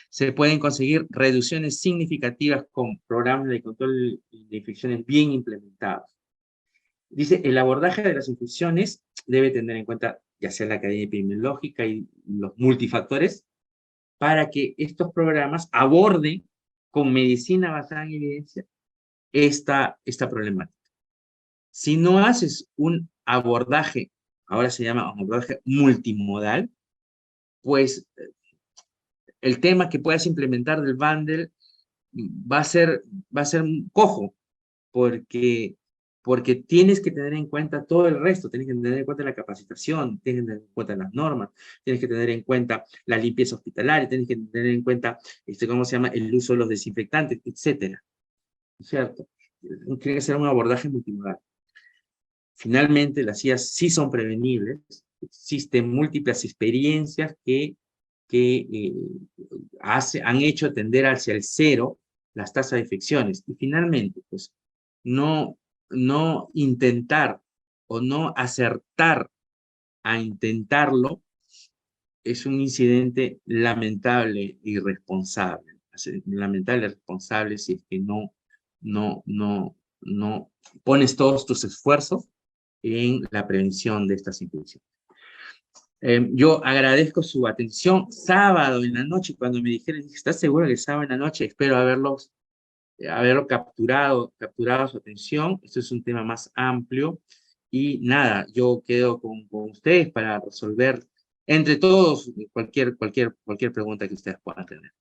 Se pueden conseguir reducciones significativas con programas de control de infecciones bien implementados. Dice, el abordaje de las infecciones debe tener en cuenta ya sea la cadena epidemiológica y los multifactores, para que estos programas aborden con medicina basada en evidencia esta problemática. Si no haces un abordaje, ahora se llama un abordaje multimodal, pues el tema que puedas implementar del bundle va a ser cojo, porque tienes que tener en cuenta todo el resto, tienes que tener en cuenta la capacitación, tienes que tener en cuenta las normas, tienes que tener en cuenta la limpieza hospitalaria, tienes que tener en cuenta, ¿cómo se llama?, el uso de los desinfectantes, etcétera, ¿cierto? Tiene que ser un abordaje multimodal. Finalmente, las IAS sí son prevenibles, existen múltiples experiencias que han hecho tender hacia el cero las tasas de infecciones. Y finalmente, pues, no intentar o no acertar a intentarlo es un incidente lamentable e irresponsable. Lamentable y irresponsable si es que no pones todos tus esfuerzos en la prevención de estas infecciones. Yo agradezco su atención. Sábado en la noche, cuando me dijeron, ¿estás seguro que sábado en la noche? Espero haberlo capturado su atención. Esto es un tema más amplio. Y nada, yo quedo con ustedes para resolver entre todos cualquier pregunta que ustedes puedan tener.